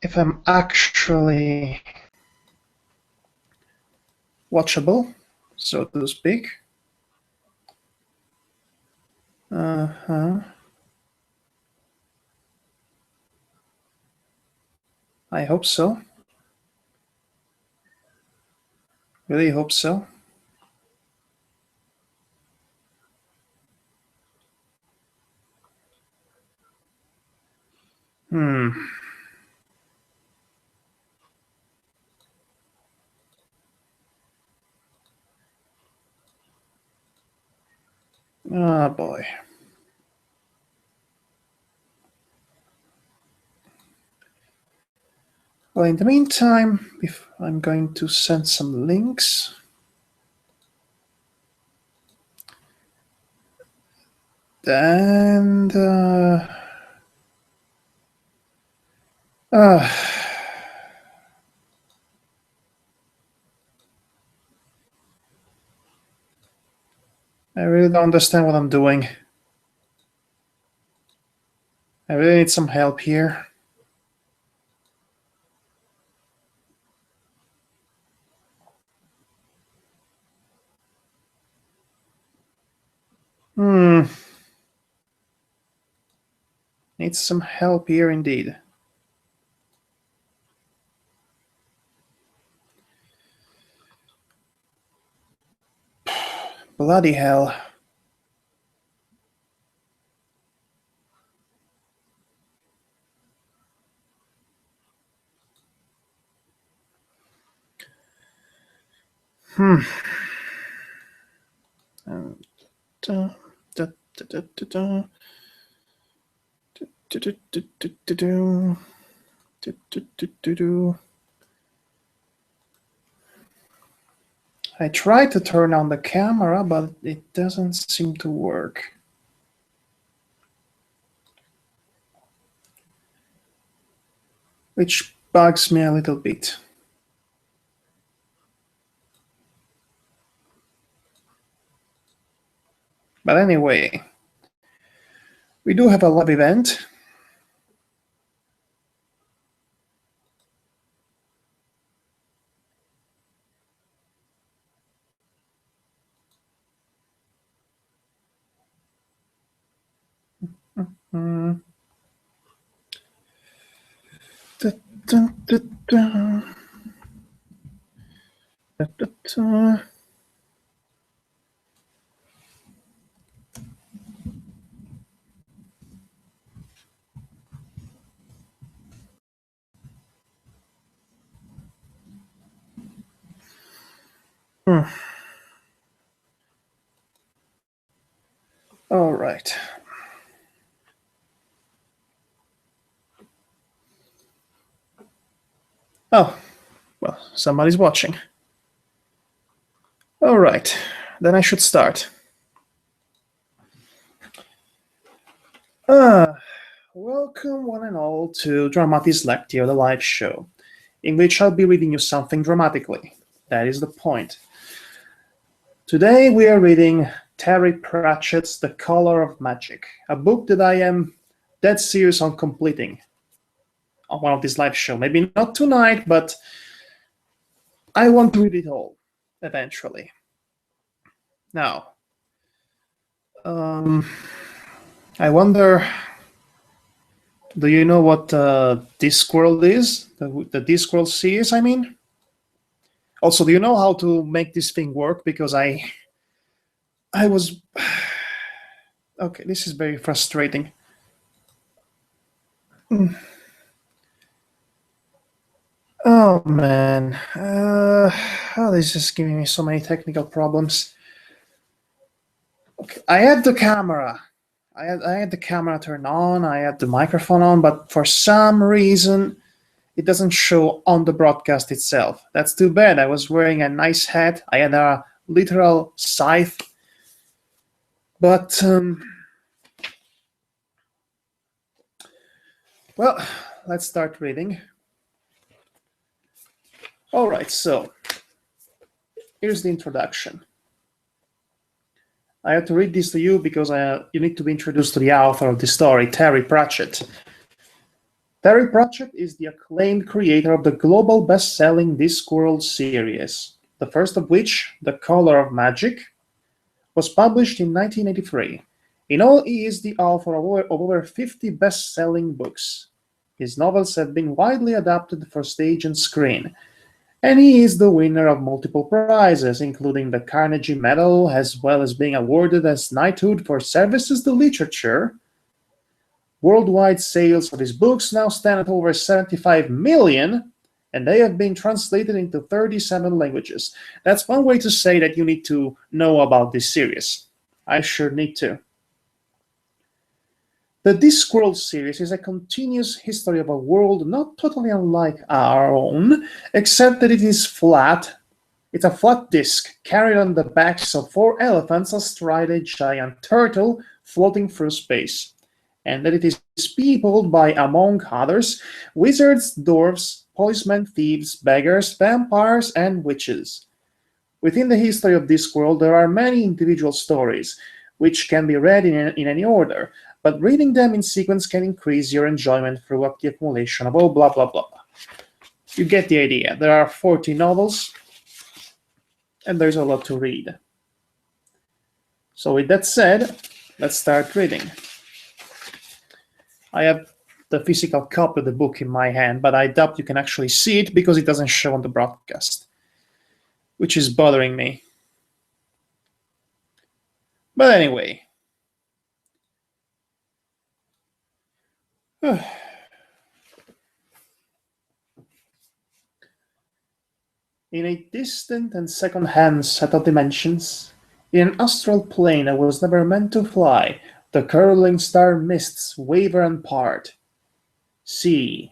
if I'm actually watchable, so to speak. I hope so. Really hope so. Oh boy. Well, in the meantime, if I'm going to send some links. And I really don't understand what I'm doing. I really need some help here. Need some help here indeed. Bloody hell. I tried to turn on the camera, but it doesn't seem to work. Which bugs me a little bit. But anyway, we do have a live event. All right. Oh, well, somebody's watching. All right, then I should start. Welcome one and all to Dramatis Lectio, the live show, in which I'll be reading you something dramatically. That is the point. Today we are reading Terry Pratchett's The Color of Magic, a book that I am dead serious on completing on one of these live shows. Maybe not tonight, but I want to read it all eventually. Now, I wonder, do you know what Discworld is? The Discworld series, I mean? Also, do you know how to make this thing work? Because I was... Okay, this is very frustrating. Oh, man. This is giving me so many technical problems. Okay, I had the camera. I had the camera turned on, I had the microphone on, but for some reason, it doesn't show on the broadcast itself. That's too bad. I was wearing a nice hat. I had a literal scythe. But, well, let's start reading. All right, so here's the introduction. I have to read this to you because you need to be introduced to the author of the story, Terry Pratchett. Terry Pratchett is the acclaimed creator of the global best-selling Discworld series, the first of which, The Color of Magic, was published in 1983. In all, he is the author of over 50 best-selling books. His novels have been widely adapted for stage and screen, and he is the winner of multiple prizes, including the Carnegie Medal, as well as being awarded as knighthood for services to literature. Worldwide sales of his books now stand at over 75 million, and they have been translated into 37 languages. That's one way to say that you need to know about this series. I sure need to. The Discworld series is a continuous history of a world not totally unlike our own, except that it is flat. It's a flat disk carried on the backs of 4 elephants astride a giant turtle floating through space, and that it is peopled by, among others, wizards, dwarves, policemen, thieves, beggars, vampires, and witches. Within the history of Discworld, there are many individual stories, which can be read in any order, but reading them in sequence can increase your enjoyment throughout the accumulation of all blah blah blah. You get the idea. There are 40 novels, and there's a lot to read. So with that said, let's start reading. I have the physical copy of the book in my hand, but I doubt you can actually see it because it doesn't show on the broadcast, which is bothering me. But anyway. In a distant and second-hand set of dimensions, in an astral plane that was never meant to fly, the curling star mists waver and part. See,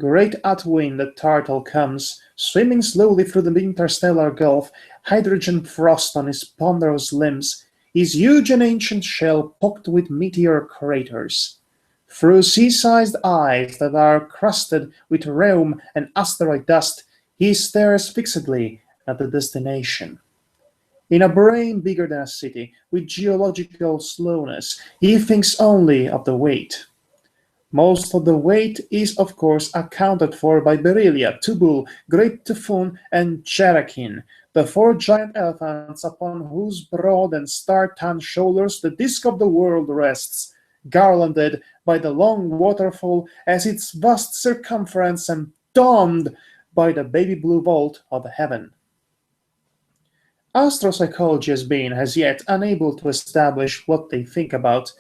great Atwin the turtle comes, swimming slowly through the interstellar gulf, hydrogen frost on his ponderous limbs, his huge and ancient shell pocked with meteor craters. Through sea-sized eyes that are crusted with rheum and asteroid dust, he stares fixedly at the destination. In a brain bigger than a city, with geological slowness, he thinks only of the weight. Most of the weight is, of course, accounted for by Berelia, Tubul, Great Typhoon, and Jerakin, the 4 giant elephants upon whose broad and star-tanned shoulders the disk of the world rests, garlanded by the long waterfall as its vast circumference and domed by the baby blue vault of heaven. Astropsychology has been, as yet, unable to establish what they think about.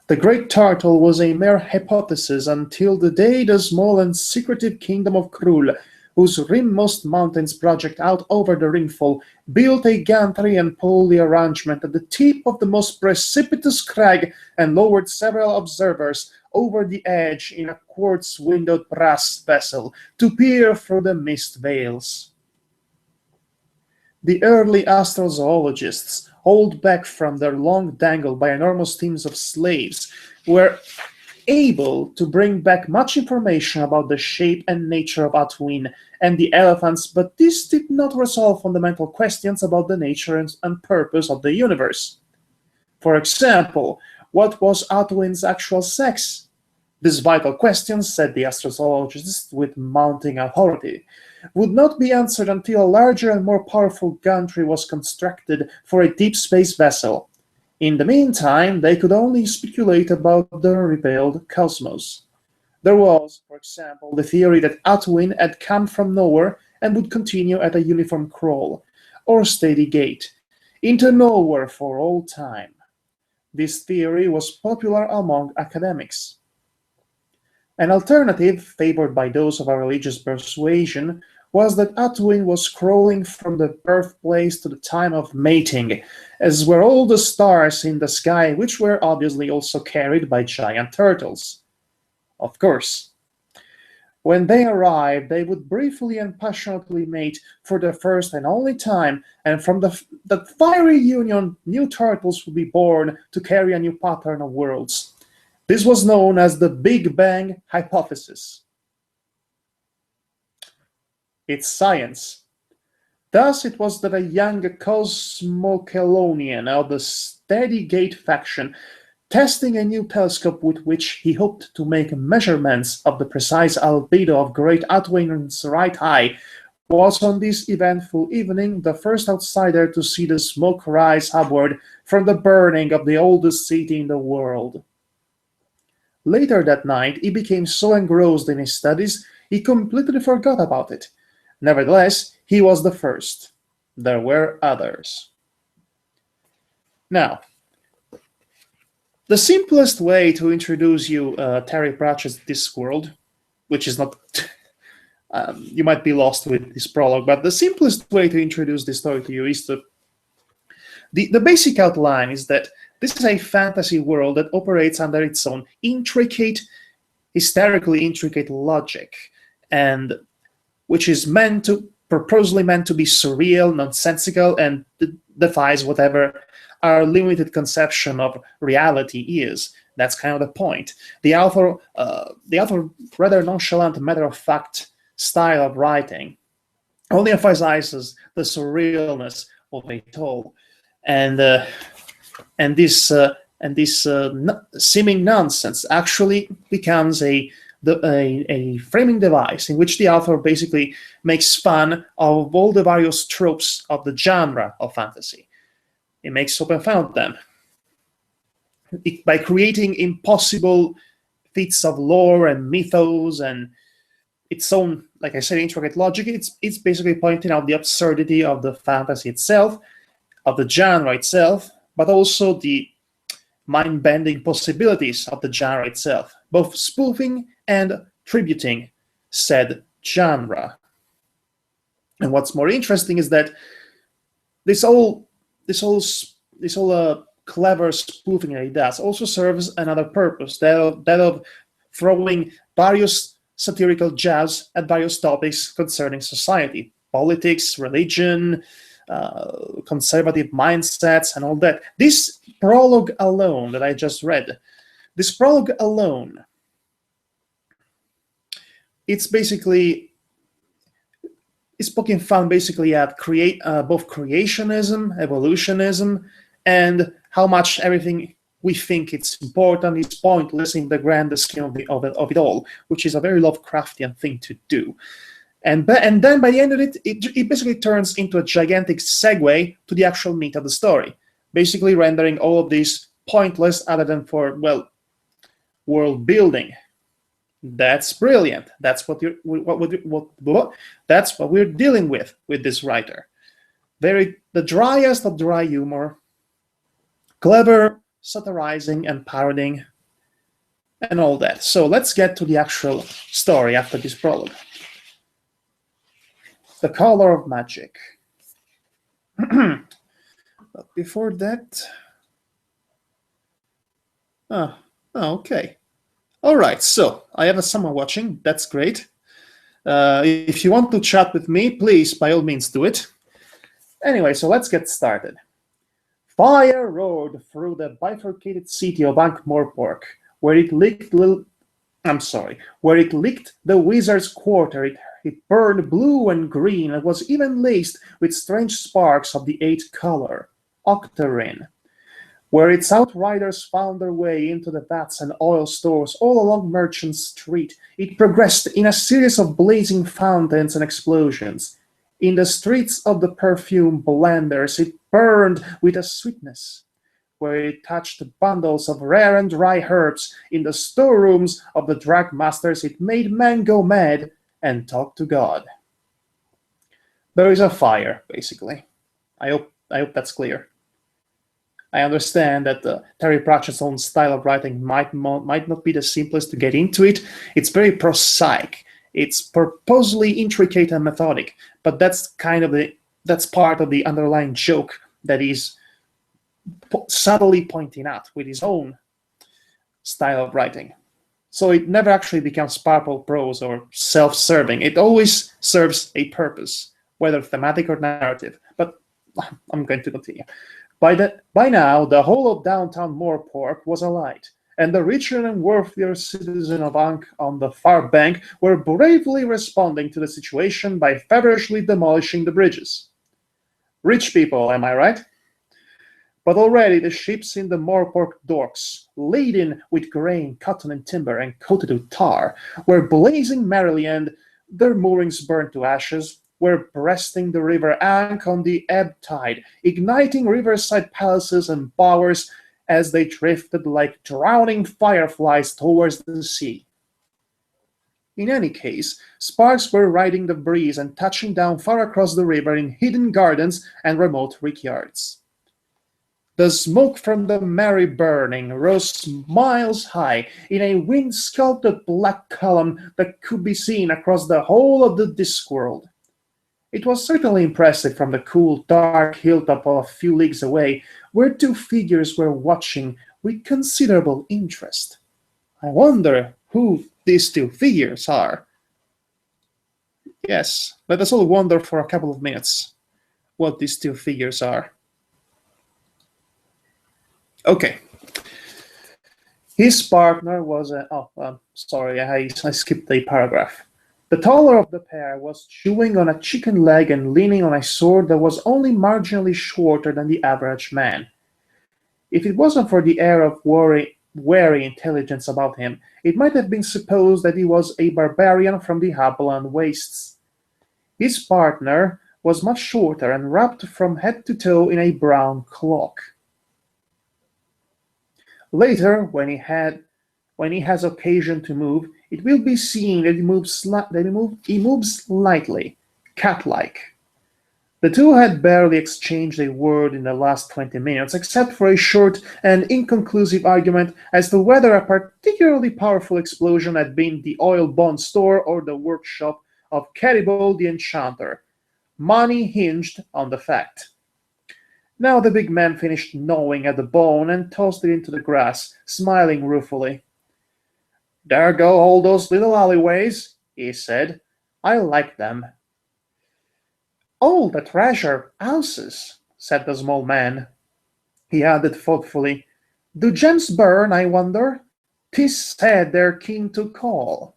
The great turtle was a mere hypothesis until the day the small and secretive kingdom of Krul, whose rimmost mountains project out over the rimfall, built a gantry and pulley arrangement at the tip of the most precipitous crag and lowered several observers over the edge in a quartz-windowed brass vessel to peer through the mist veils. The early astrozoologists, hauled back from their long dangle by enormous teams of slaves, were able to bring back much information about the shape and nature of Atwin and the elephants, but this did not resolve fundamental questions about the nature and purpose of the universe. For example, what was Atwin's actual sex? This vital question, said the astrozoologists with mounting authority, would not be answered until a larger and more powerful gantry was constructed for a deep space vessel. In the meantime, they could only speculate about the revealed cosmos. There was, for example, the theory that Atwin had come from nowhere and would continue at a uniform crawl, or steady gait, into nowhere for all time. This theory was popular among academics. An alternative, favored by those of a religious persuasion, was that Atwin was crawling from the birthplace to the time of mating, as were all the stars in the sky, which were obviously also carried by giant turtles. Of course. When they arrived, they would briefly and passionately mate for the first and only time, and from that fiery union, new turtles would be born to carry a new pattern of worlds. This was known as the Big Bang hypothesis. It's science. Thus it was that a young Cosmocelonian of the Steady Gate faction testing a new telescope with which he hoped to make measurements of the precise albedo of great Atwain's right eye, was on this eventful evening the first outsider to see the smoke rise upward from the burning of the oldest city in the world. Later that night, he became so engrossed in his studies, he completely forgot about it. Nevertheless, he was the first. There were others. Now, the simplest way to introduce you Terry Pratchett's Discworld, which is not... you might be lost with this prologue, but the simplest way to introduce this story to you is the basic outline is that this is a fantasy world that operates under its own intricate, hysterically intricate logic, and which is purposely meant to be surreal, nonsensical, and defies whatever our limited conception of reality is. That's kind of the point. The author rather nonchalant, matter-of-fact style of writing only emphasizes the surrealness of it all, and this seeming nonsense actually becomes a framing device in which the author basically makes fun of all the various tropes of the genre of fantasy. It makes open fun of them by creating impossible feats of lore and mythos and its own, like I said, intricate logic. It's basically pointing out the absurdity of the fantasy itself, of the genre itself, but also the mind-bending possibilities of the genre itself, both spoofing and tributing said genre. And what's more interesting is that this whole clever spoofing that he does also serves another purpose, that of throwing various satirical jabs at various topics concerning society, politics, religion, conservative mindsets, and all that. This prologue alone that I just read, it's poking fun basically at both creationism, evolutionism, and how much everything we think it's important is pointless in the grand scheme of it all, which is a very Lovecraftian thing to do. And then by the end of it, it basically turns into a gigantic segue to the actual meat of the story, basically rendering all of this pointless other than for, well, world building. That's brilliant. That's what we're dealing with this writer. The driest of dry humor, clever satirizing and parodying, and all that. So let's get to the actual story after this prologue. The Color of Magic. But before that... okay. All right, so I have someone watching. That's great. If you want to chat with me, please, by all means, do it. Anyway, so let's get started. Fire roared through the bifurcated city of Ankh-Morpork, where it licked the wizard's quarter. It burned blue and green and was even laced with strange sparks of the eighth color, octarine. Where its outriders found their way into the vats and oil stores all along Merchant Street, it progressed in a series of blazing fountains and explosions. In the streets of the perfume blenders, it burned with a sweetness. Where it touched bundles of rare and dry herbs in the storerooms of the drug masters, it made men go mad and talk to God. There is a fire, basically. I hope that's clear. I understand that Terry Pratchett's own style of writing might not be the simplest to get into it. It's very prosaic. It's purposely intricate and methodic, but that's part of the underlying joke that he's subtly pointing out with his own style of writing. So it never actually becomes purple prose or self-serving. It always serves a purpose, whether thematic or narrative. But I'm going to continue. By now, the whole of downtown Morpork was alight, and the richer and wealthier citizens of Ankh on the far bank were bravely responding to the situation by feverishly demolishing the bridges. Rich people, am I right? But already the ships in the Morpork docks, laden with grain, cotton, and timber, and coated with tar, were blazing merrily, and their moorings burned to ashes, were breasting the river Ankh on the ebb tide, igniting riverside palaces and bowers as they drifted like drowning fireflies towards the sea. In any case, sparks were riding the breeze and touching down far across the river in hidden gardens and remote rickyards. The smoke from the merry burning rose miles high in a wind-sculpted black column that could be seen across the whole of the Discworld. It was certainly impressive from the cool, dark hilltop a few leagues away, where two figures were watching with considerable interest. I wonder who these two figures are. Yes, let us all wonder for a couple of minutes what these two figures are. Okay. His partner was sorry, I skipped a paragraph. The taller of the pair was chewing on a chicken leg and leaning on a sword that was only marginally shorter than the average man. If it wasn't for the air of wary intelligence about him, it might have been supposed that he was a barbarian from the Haviland wastes. His partner was much shorter and wrapped from head to toe in a brown cloak. Later, when he has occasion to move, it will be seen that he moves lightly, cat-like. The two had barely exchanged a word in the last 20 minutes, except for a short and inconclusive argument as to whether a particularly powerful explosion had been the oil bond store or the workshop of Caribou the Enchanter. Money hinged on the fact. Now the big man finished gnawing at the bone and tossed it into the grass, smiling ruefully. "There go all those little alleyways," he said. "I like them." "All the treasure houses," said the small man. He added thoughtfully, "Do gems burn, I wonder? 'Tis said they're keen to call."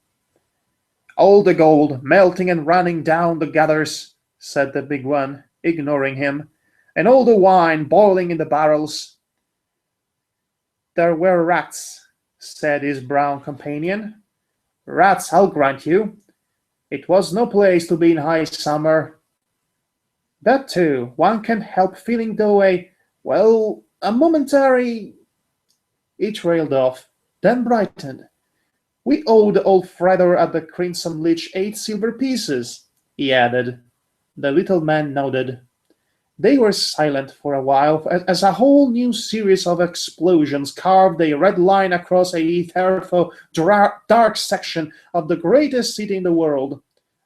"All the gold melting and running down the gutters," said the big one, ignoring him, "and all the wine boiling in the barrels." "There were rats," said his brown companion. "Rats, I'll grant you. It was no place to be in high summer." "That too, one can't help feeling though a momentary—" He trailed off, then brightened. "We owe the old Fredor at the Crimson Leech 8 silver pieces," he added. The little man nodded. They were silent for a while as a whole new series of explosions carved a red line across a terrible, dark section of the greatest city in the world.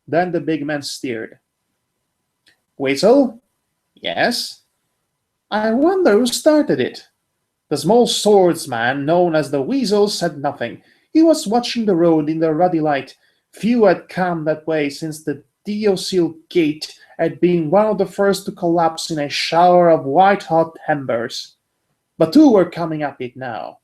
Then the big man stirred. "Weasel?" "Yes?" "I wonder who started it." The small swordsman, known as the Weasel, said nothing. He was watching the road in the ruddy light. Few had come that way since the Deosil Gate had been one of the first to collapse in a shower of white-hot embers. But two were coming up it now.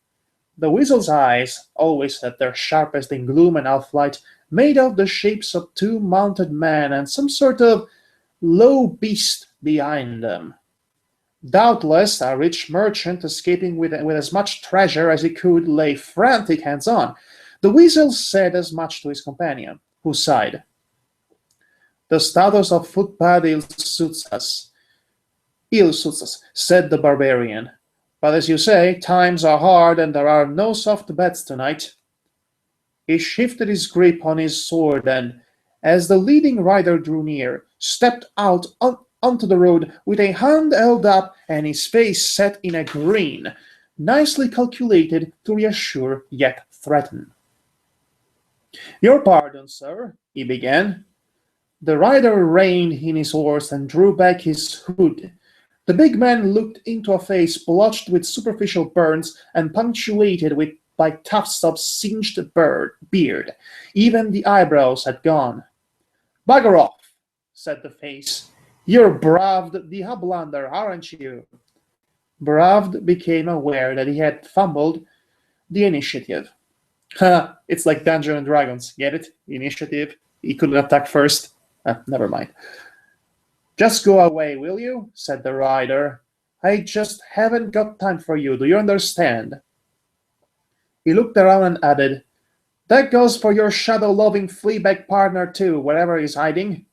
The Weasel's eyes, always at their sharpest in gloom and half-light, made out the shapes of two mounted men and some sort of low beast behind them. Doubtless a rich merchant escaping with as much treasure as he could lay frantic hands on. The Weasel said as much to his companion, who sighed. "The status of footpad ill suits us," said the barbarian. "But as you say, times are hard and there are no soft beds tonight." He shifted his grip on his sword and, as the leading rider drew near, stepped out onto the road with a hand held up and his face set in a grin, nicely calculated to reassure yet threaten. "Your pardon, sir," he began. The rider reined in his horse and drew back his hood. The big man looked into a face blotched with superficial burns and punctuated by tufts of singed beard. Even the eyebrows had gone. "Bugger off," said the face. "You're Bravd the Hublander, aren't you?" Bravd became aware that he had fumbled the initiative. It's like Dungeons and Dragons, get it? Initiative. He couldn't attack first. Never mind. "Just go away, will you?" said the rider. I just haven't got time for you, do you understand? He looked around and added, That goes for your shadow-loving fleabag partner too, wherever he's hiding.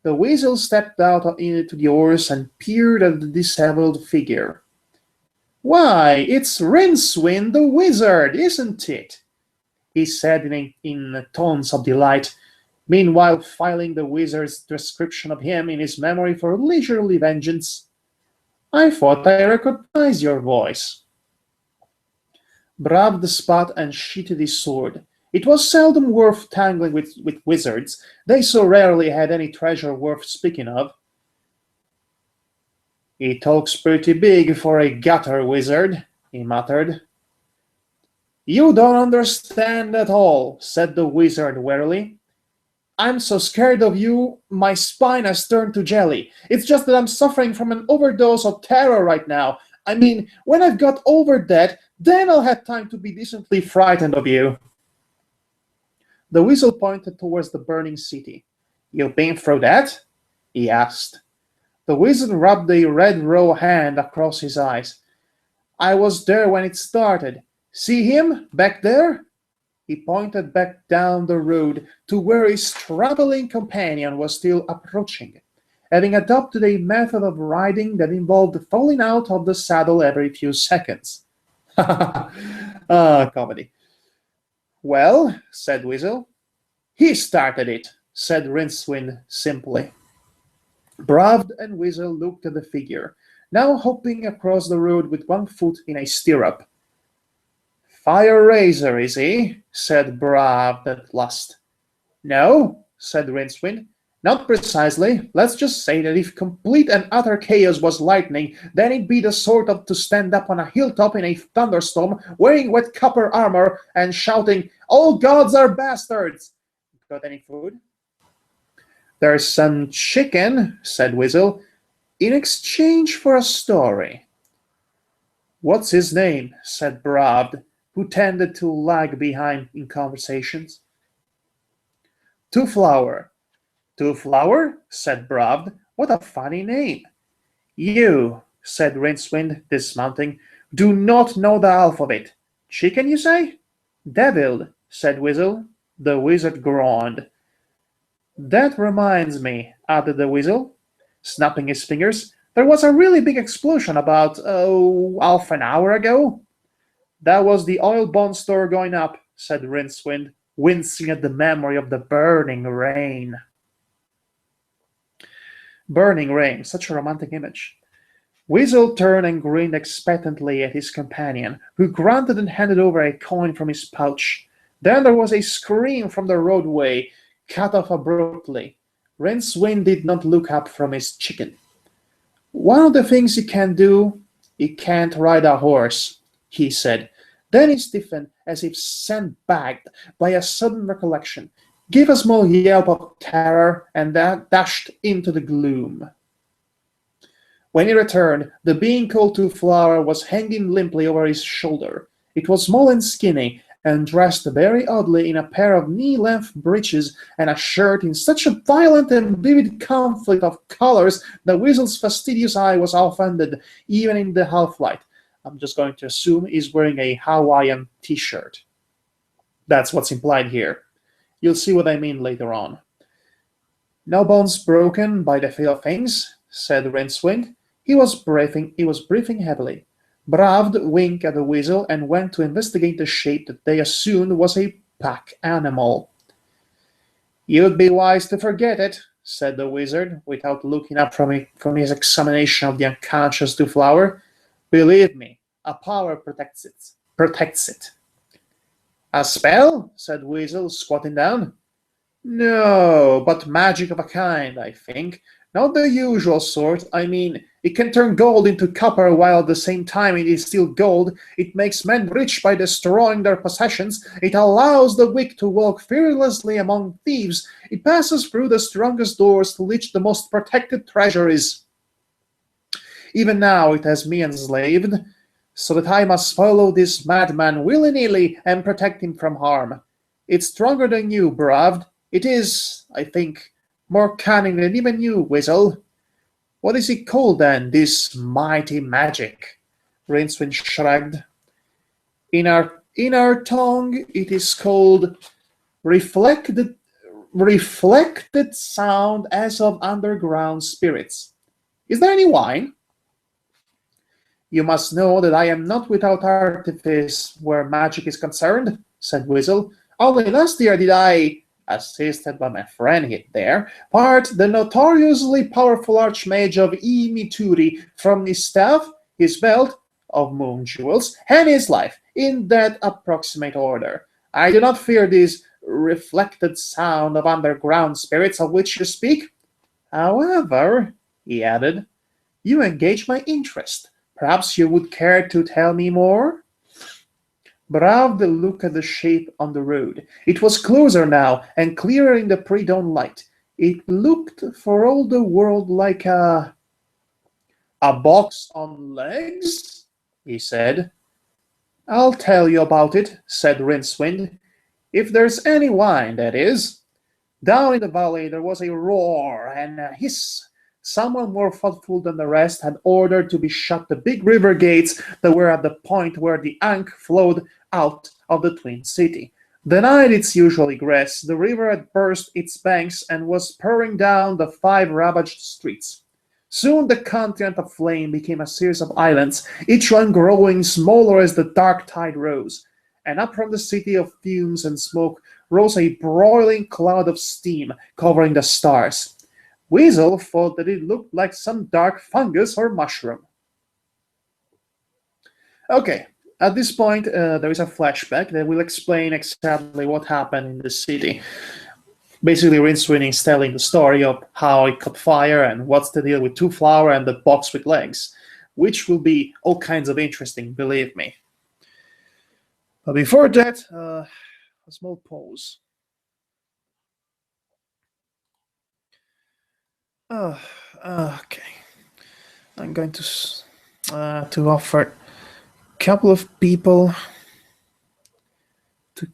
The weasel stepped out into the oars and peered at the disheveled figure. Why, it's Rincewind the wizard, isn't it? He said in tones of delight, meanwhile filing the wizard's description of him in his memory for leisurely vengeance. I thought I recognized your voice. Brav the spot and sheathed his sword. It was seldom worth tangling with wizards. They so rarely had any treasure worth speaking of. He talks pretty big for a gutter wizard, he muttered. You don't understand at all, said the wizard wearily. I'm so scared of you, my spine has turned to jelly. It's just that I'm suffering from an overdose of terror right now. I mean, when I've got over that, then I'll have time to be decently frightened of you. The weasel pointed towards the burning city. You've been through that? He asked. The wizard rubbed a red raw hand across his eyes. I was there when it started. See him back there? He pointed back down the road to where his traveling companion was still approaching, having adopted a method of riding that involved falling out of the saddle every few seconds. Comedy. Well, said Weasel. He started it, said Rincewind simply. Brav and Weasel looked at the figure, now hopping across the road with one foot in a stirrup. Fire Razor, is he? Said Brav at last. No, said Rincewind. Not precisely. Let's just say that if complete and utter chaos was lightning, then he'd be the sort of to stand up on a hilltop in a thunderstorm, wearing wet copper armor and shouting, All gods are bastards! Got any food? There's some chicken, said Weasel, in exchange for a story. What's his name? Said Brav, who tended to lag behind in conversations. Two Flower. Two Flower? Said Brav. What a funny name. You, said Rincewind, dismounting, do not know the alphabet. Chicken, you say? Devil, said Weasel. The wizard groaned. That reminds me, added the weasel, snapping his fingers. There was a really big explosion about, half an hour ago. That was the oil bond store going up, said Rincewind, wincing at the memory of the burning rain. Burning rain, such a romantic image. Weasel turned and grinned expectantly at his companion, who grunted and handed over a coin from his pouch. Then there was a scream from the roadway, cut off abruptly. Rincewind did not look up from his chicken. One of the things he can do, he can't ride a horse, he said. Then he stiffened as if sandbagged by a sudden recollection, gave a small yelp of terror, and dashed into the gloom. When he returned, the being called Two Flower was hanging limply over his shoulder. It was small and skinny, and dressed very oddly in a pair of knee-length breeches and a shirt in such a violent and vivid conflict of colors that Weasel's fastidious eye was offended, even in the half-light. I'm just going to assume he's wearing a Hawaiian t-shirt. That's what's implied here. You'll see what I mean later on. No bones broken by the feel of things, said Rincewind. He was breathing heavily. Brav winked at the weasel and went to investigate the shape that they assumed was a pack animal. You'd be wise to forget it, said the wizard, without looking up from his examination of the unconscious Two Flower. Believe me, a power protects it. A spell? Said Weasel, squatting down. No, but magic of a kind, I think. Not the usual sort. I mean, it can turn gold into copper while at the same time it is still gold. It makes men rich by destroying their possessions. It allows the weak to walk fearlessly among thieves. It passes through the strongest doors to reach the most protected treasuries. Even now it has me enslaved, so that I must follow this madman willy-nilly and protect him from harm. It's stronger than you, Brav. It is, I think, more cunning than even you, Weasel. What is it called then, this mighty magic? Rincewind shrugged. In our tongue, it is called reflected reflected sound as of underground spirits. Is there any wine? You must know that I am not without artifice where magic is concerned, said Weasel. Only last year did I, assisted by my friend there, part the notoriously powerful archmage of Imituri from his staff, his belt of moon jewels, and his life, in that approximate order. I do not fear this reflected sound of underground spirits of which you speak. However, he added, you engage my interest. Perhaps you would care to tell me more? Bravde looked at the shape on the road. It was closer now and clearer in the pre-dawn light. It looked for all the world like a box on legs, he said. I'll tell you about it, said Rincewind. If there's any wine, that is. Down in the valley there was a roar and a hiss. Someone more thoughtful than the rest had ordered to be shut the big river gates that were at the point where the Ankh flowed out of the Twin City. Denied its usual egress, the river had burst its banks and was pouring down the 5 ravaged streets. Soon the continent of flame became a series of islands, each one growing smaller as the dark tide rose. And up from the city of fumes and smoke rose a broiling cloud of steam covering the stars. Weasel thought that it looked like some dark fungus or mushroom. Okay, at this point, there is a flashback that will explain exactly what happened in the city. Basically, Rincewind is telling the story of how it caught fire and what's the deal with Two Flower and the box with legs, which will be all kinds of interesting, believe me. But before that, a small pause. Okay. I'm going to offer a couple of people to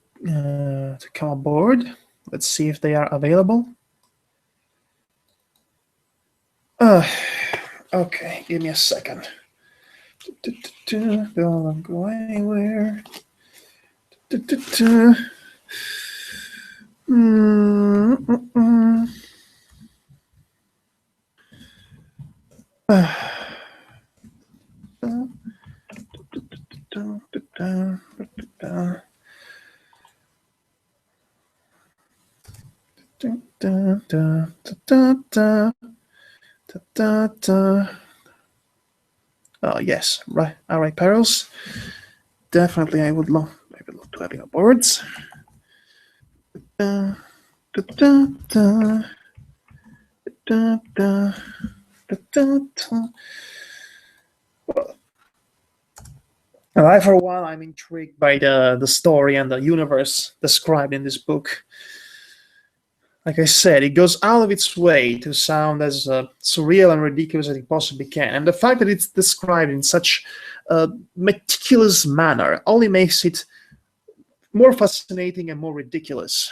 come aboard. Let's see if they are available. Okay, give me a second. Don't go anywhere. Oh yes, right. All right, Perils. Definitely, I would love to have you on boards. Well, I, for one, I'm intrigued by the story and the universe described in this book. Like I said, it goes out of its way to sound as surreal and ridiculous as it possibly can. And the fact that it's described in such a meticulous manner only makes it more fascinating and more ridiculous.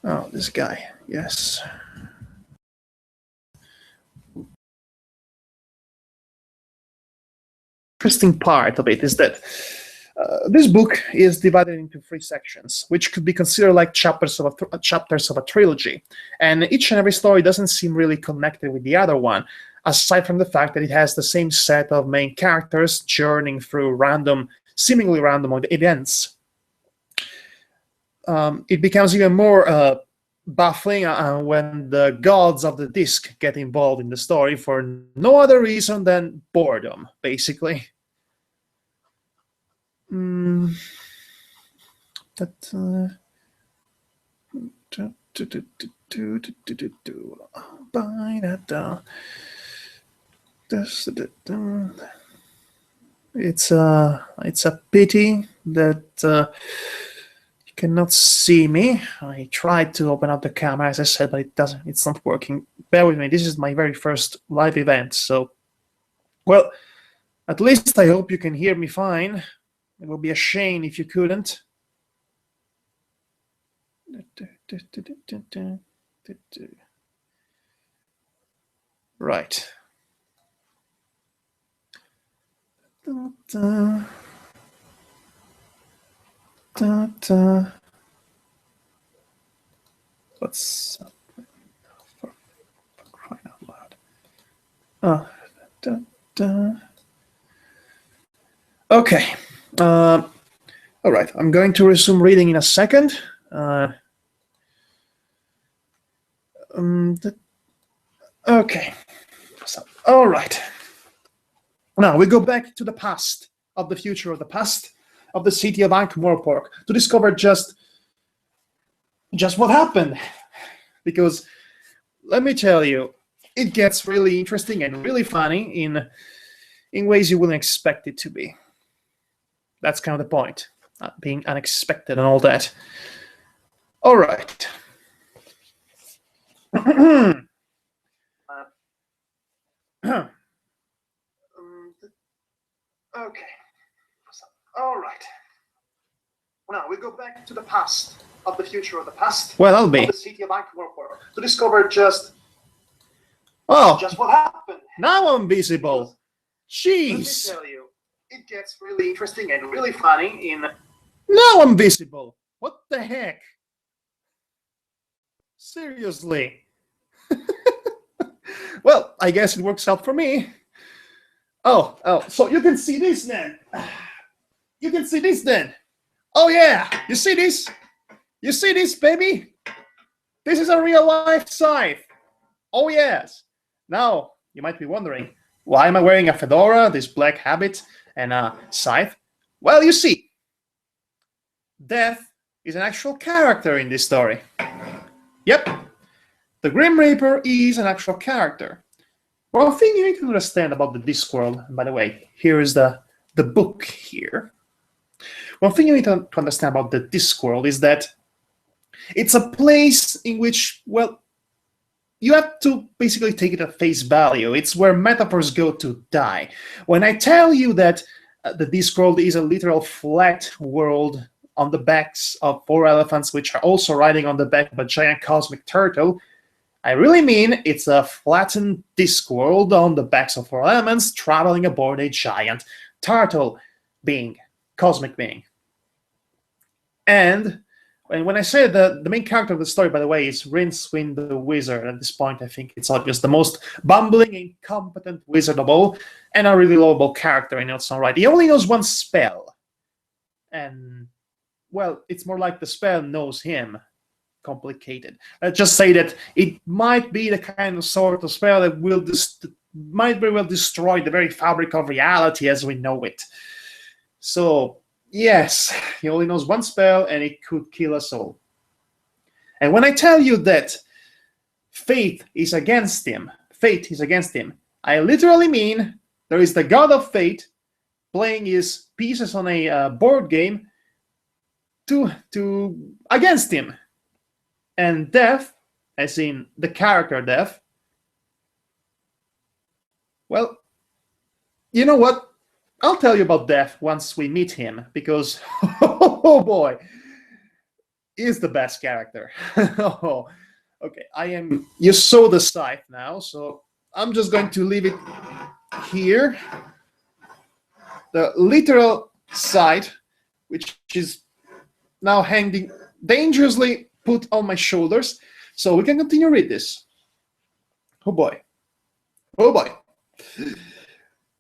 Oh, this guy, yes. Interesting part of it is that this book is divided into 3 sections, which could be considered like chapters of a trilogy. And each and every story doesn't seem really connected with the other one, aside from the fact that it has the same set of main characters journeying through seemingly random events. It becomes even more baffling when the gods of the disc get involved in the story for no other reason than boredom, basically. It's a pity that cannot see me. I tried to open up the camera, as I said, but it's not working. Bear with me, this is my very first live event, so, well, at least I hope you can hear me fine. It would be a shame if you couldn't. Right. What's up? For crying out loud. Okay. All right. I'm going to resume reading in a second. Okay. So, all right. Now we go back to the past of the future of the past of the city of Ankh-Morpork to discover just what happened. Because let me tell you, it gets really interesting and really funny in ways you wouldn't expect it to be. That's kind of the point, being unexpected and all that. All right. Okay. All right. Now we go back to the past of the future of the past. Well, I'll be. Of the city of Ankh-Morpork to discover just what happened. Now I'm visible. Jeez. Let me tell you, it gets really interesting and really funny in. Now I'm visible. What the heck? Seriously. Well, I guess it works out for me. Oh, so you can see this then. You can see this then. Oh yeah, you see this? You see this, baby? This is a real life scythe. Oh yes. Now, you might be wondering, why am I wearing a fedora, this black habit, and a scythe? Well, you see, Death is an actual character in this story. Yep, the Grim Reaper is an actual character. One thing you need to understand about the Discworld, and by the way, here is the book here. One thing you need to understand about the Discworld is that it's a place in which, well, you have to basically take it at face value. It's where metaphors go to die. When I tell you that the Discworld is a literal flat world on the backs of 4 elephants, which are also riding on the back of a giant cosmic turtle, I really mean it's a flattened Discworld on the backs of 4 elements traveling aboard a giant turtle being, cosmic being. And when I say the main character of the story, by the way, is Rincewind the Wizard. At this point, I think it's obvious, the most bumbling, incompetent wizard of all, and a really lovable character in its own right. He only knows one spell. And, well, it's more like the spell knows him. Complicated. Let's just say that it might be the kind of sort of spell that might very well destroy the very fabric of reality as we know it. So, yes, he only knows one spell and it could kill us all. And when I tell you that fate is against him, I literally mean there is the god of fate playing his pieces on a board game against him. And Death, as in the character Death, well, you know what? I'll tell you about Death once we meet him, because, oh boy, he's the best character. Oh, okay, you saw the scythe now, so I'm just going to leave it here. The literal scythe, which is now hanging dangerously put on my shoulders, so we can continue read this. Oh boy. Oh boy.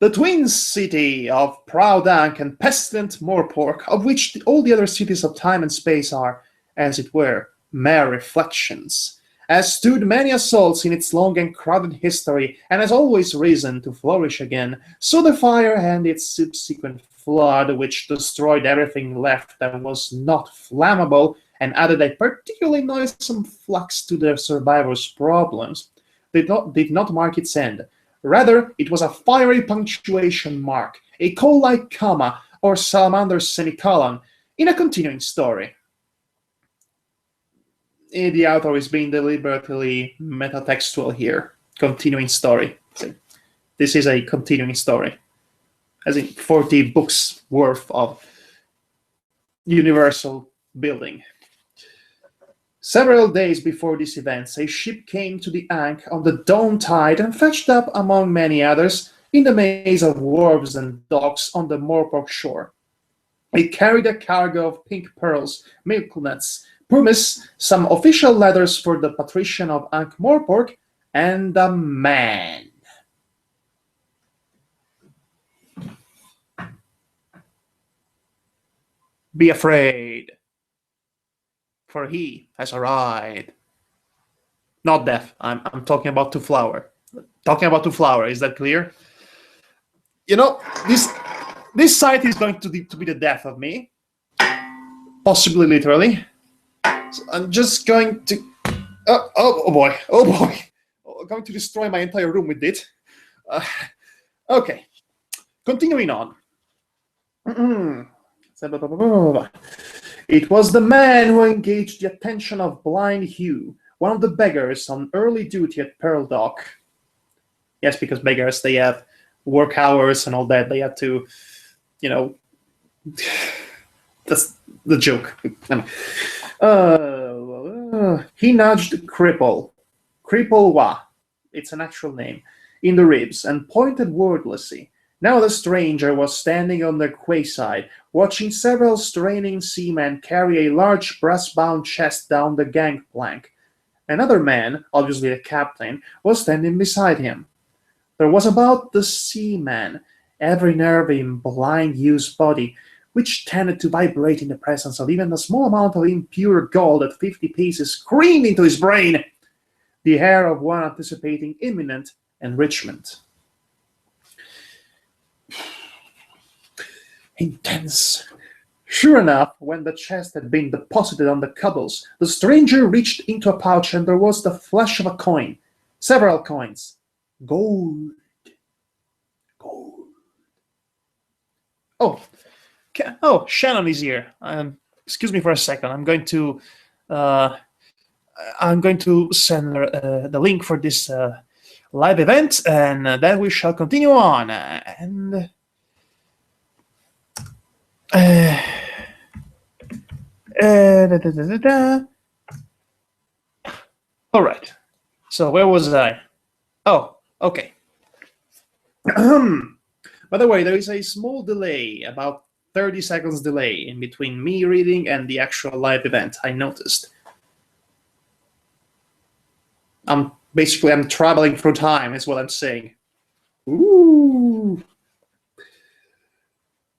The twin city of proud Ankh and pestilent Morpork, of which all the other cities of time and space are, as it were, mere reflections, has stood many assaults in its long and crowded history, and has always risen to flourish again, so the fire and its subsequent flood, which destroyed everything left that was not flammable, and added a particularly noisome flux to the survivors' problems, did not mark its end. Rather, it was a fiery punctuation mark, a coal-like comma, or salamander's semicolon, in a continuing story. the author is being deliberately metatextual here. Continuing story. So this is a continuing story, as in 40 books worth of universal building. Several days before these events, a ship came to the Ankh on the dawn tide and fetched up, among many others, in the maze of wharves and docks on the Morpok shore. It carried a cargo of pink pearls, milk nuts, pumice, some official letters for the patrician of Ankh-Morpork, and a man. Be afraid, for he has arrived. Not death. I'm talking about to flower. Talking about to flower. Is that clear? You know, this site is going to be the death of me, possibly literally. So I'm just going to. Oh boy! I'm going to destroy my entire room with it. Okay, continuing on. It was the man who engaged the attention of Blind Hugh, one of the beggars on early duty at Pearl Dock. Yes, because beggars, they have work hours and all that. They have to, you know, that's the joke. He nudged Cripple Wa, it's an actual name, in the ribs and pointed wordlessly. Now the stranger was standing on the quayside, watching several straining seamen carry a large brass-bound chest down the gangplank. Another man, obviously the captain, was standing beside him. There was about the seaman every nerve in Blind Hugh's body, which tended to vibrate in the presence of even a small amount of impure gold at 50 pieces, screamed into his brain, the air of one anticipating imminent enrichment. Intense. Sure enough, when the chest had been deposited on the cobbles, the stranger reached into a pouch and there was the flash of a coin. Several coins. Gold. Oh, Shannon is here. Excuse me for a second. I'm going to send her, the link for this live event, and then we shall continue on. All right. So where was I? Oh, okay. By the way, there is a small delay, about 30 seconds delay in between me reading and the actual live event, I noticed. I'm traveling through time, is what I'm saying. Ooh.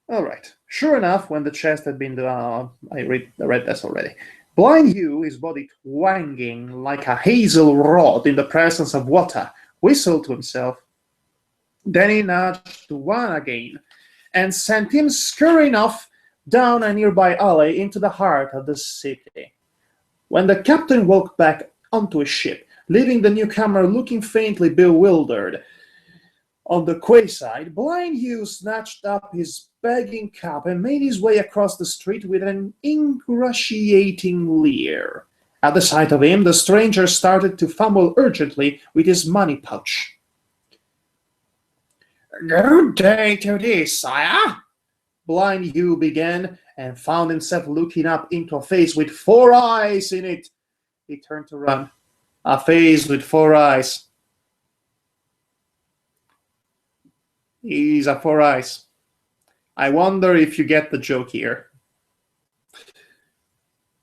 All right. Sure enough, when the chest had been I read this already. Blind Hugh, his body twanging like a hazel rod in the presence of water, whistled to himself. Then he nudged one again and sent him scurrying off down a nearby alley into the heart of the city. When the captain walked back onto his ship, leaving the newcomer looking faintly bewildered on the quayside, Blind Hugh snatched up his begging cap and made his way across the street with an ingratiating leer. At the sight of him, the stranger started to fumble urgently with his money pouch. "Good day to thee, sire," Blind Hugh began, and found himself looking up into a face with 4 eyes in it. He turned to run. A face with 4 eyes. He's a 4 eyes. I wonder if you get the joke here.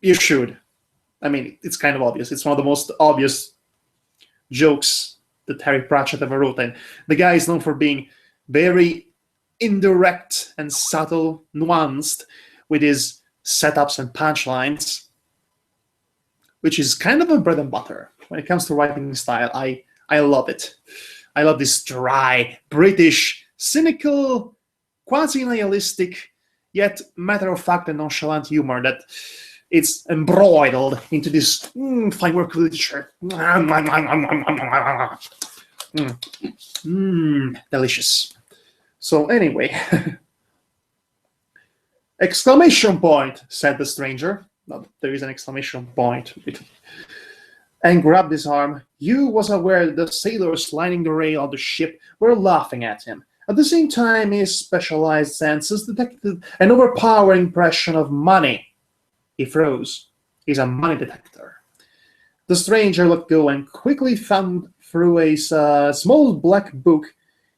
You should. I mean, it's kind of obvious. It's one of the most obvious jokes that Terry Pratchett ever wrote. And the guy is known for being very indirect and subtle, nuanced with his setups and punchlines, which is kind of a bread and butter. When it comes to writing style, I love it. I love this dry, British, cynical, quasi-nihilistic, yet matter-of-fact and nonchalant humor that it's embroiled into this fine work of literature. Delicious. So anyway, exclamation point, said the stranger. No, there is an exclamation point. And grabbed his arm. Hugh was aware that the sailors lining the rail of the ship were laughing at him. At the same time, his specialized senses detected an overpowering impression of money. He froze. He's a money detector. The stranger let go and quickly thumbed through a small black book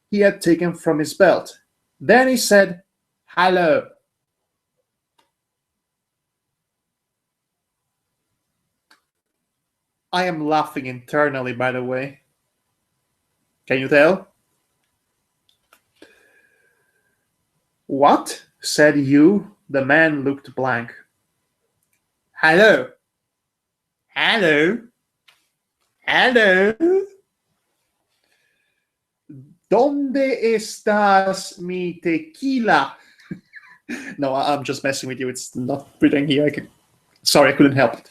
he had taken from his belt. Then he said, "Hello." I am laughing internally, by the way. Can you tell? "What?" said Hugh. The man looked blank. "Hello. Hello. Hello. ¿Dónde estás mi tequila?" No, I'm just messing with you. It's not written here. Sorry, I couldn't help it.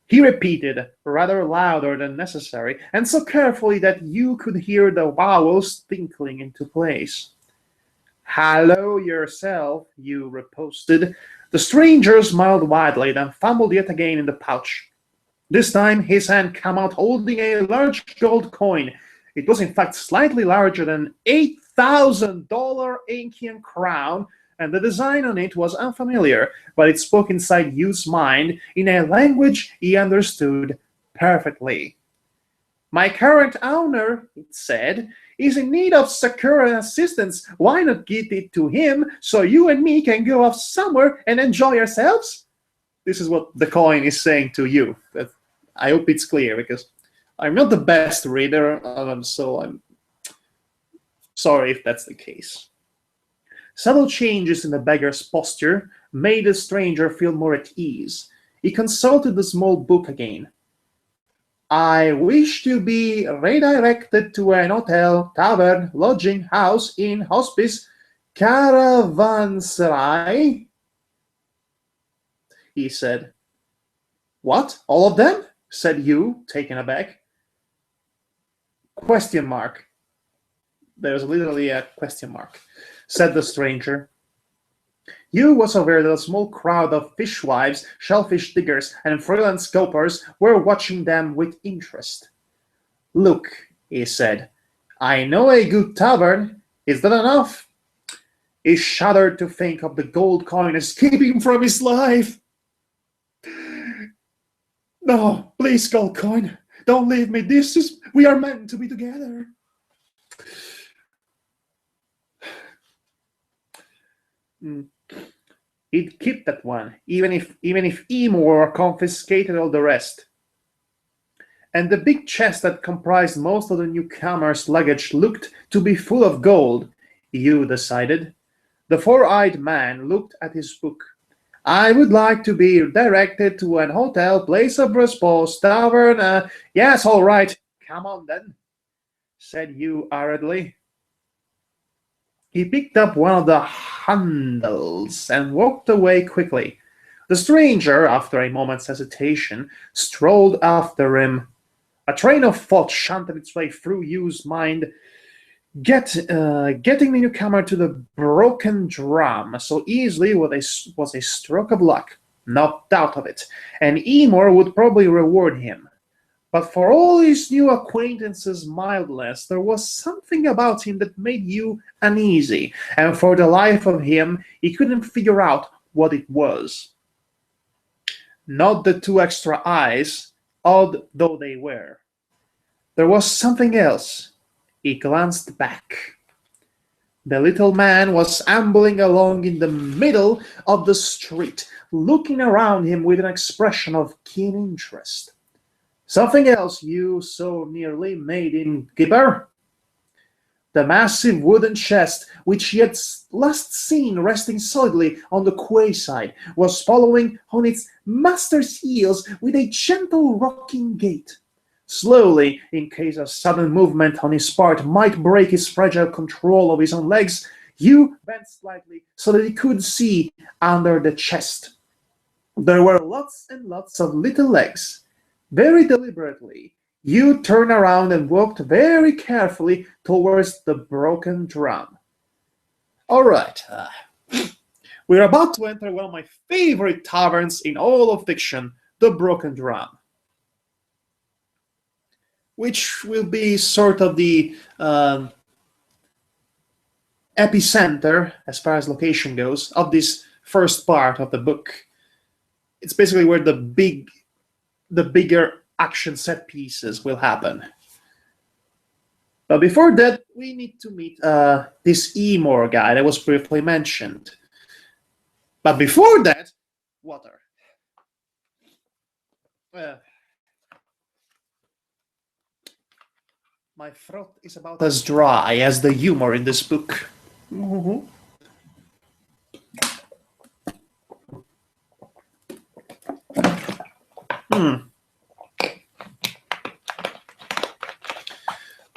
He repeated, rather louder than necessary, and so carefully that you could hear the vowels tinkling into place. "Hello yourself," you riposted. The stranger smiled widely, then fumbled yet again in the pouch. This time his hand came out holding a large gold coin. It was in fact slightly larger than $8,000 Incan crown, and the design on it was unfamiliar, but it spoke inside Hugh's mind in a language he understood perfectly. "My current owner," it said, "is in need of succor and assistance. Why not give it to him so you and me can go off somewhere and enjoy ourselves?" This is what the coin is saying to you. I hope it's clear, because I'm not the best reader, so I'm sorry if that's the case. Subtle changes in the beggar's posture made the stranger feel more at ease. He consulted the small book again. "I wish to be redirected to an hotel, tavern, lodging house, inn, hospice, caravanserai," he said. "What? All of them?" said Hugh, taken aback. "Question mark. There's literally a question mark," said the stranger. Hugh was aware that a small crowd of fishwives, shellfish diggers, and freelance scalpers were watching them with interest. "Look," he said, "I know a good tavern. Is that enough?" He shuddered to think of the gold coin escaping from his life. "No, please, gold coin, don't leave me. We are meant to be together." He'd keep that one, even if Emor confiscated all the rest. And the big chest that comprised most of the newcomer's luggage looked to be full of gold, Hugh decided. The four-eyed man looked at his book. "I would like to be directed to an hotel, place of repose, tavern, Yes, all right. Come on, then," said Hugh hurriedly. He picked up one of the handles and walked away quickly. The stranger, after a moment's hesitation, strolled after him. A train of thought shunted its way through Hugh's mind. Getting the newcomer to the broken drum so easily was a stroke of luck, no doubt of it, and Emor would probably reward him. But for all his new acquaintance's mildness, there was something about him that made Hugh uneasy, and for the life of him, he couldn't figure out what it was. Not the two extra eyes, odd though they were. There was something else. He glanced back. The little man was ambling along in the middle of the street, looking around him with an expression of keen interest. Something else Hugh so nearly made him gibber. The massive wooden chest, which he had last seen resting solidly on the quayside, was following on its master's heels with a gentle rocking gait. Slowly, in case a sudden movement on his part might break his fragile control of his own legs, Hugh bent slightly so that he could see under the chest. There were lots and lots of little legs. Very deliberately, Hugh turned around and walked very carefully towards the broken drum. "All right, We're about to enter one of my favorite taverns in all of fiction, the Broken Drum, which will be sort of the epicenter, as far as location goes, of this first part of the book. It's basically where the bigger action set pieces will happen. But before that, we need to meet this Emor guy that was briefly mentioned. But before that, water. My throat is about as dry as the humor in this book. Mm-hmm.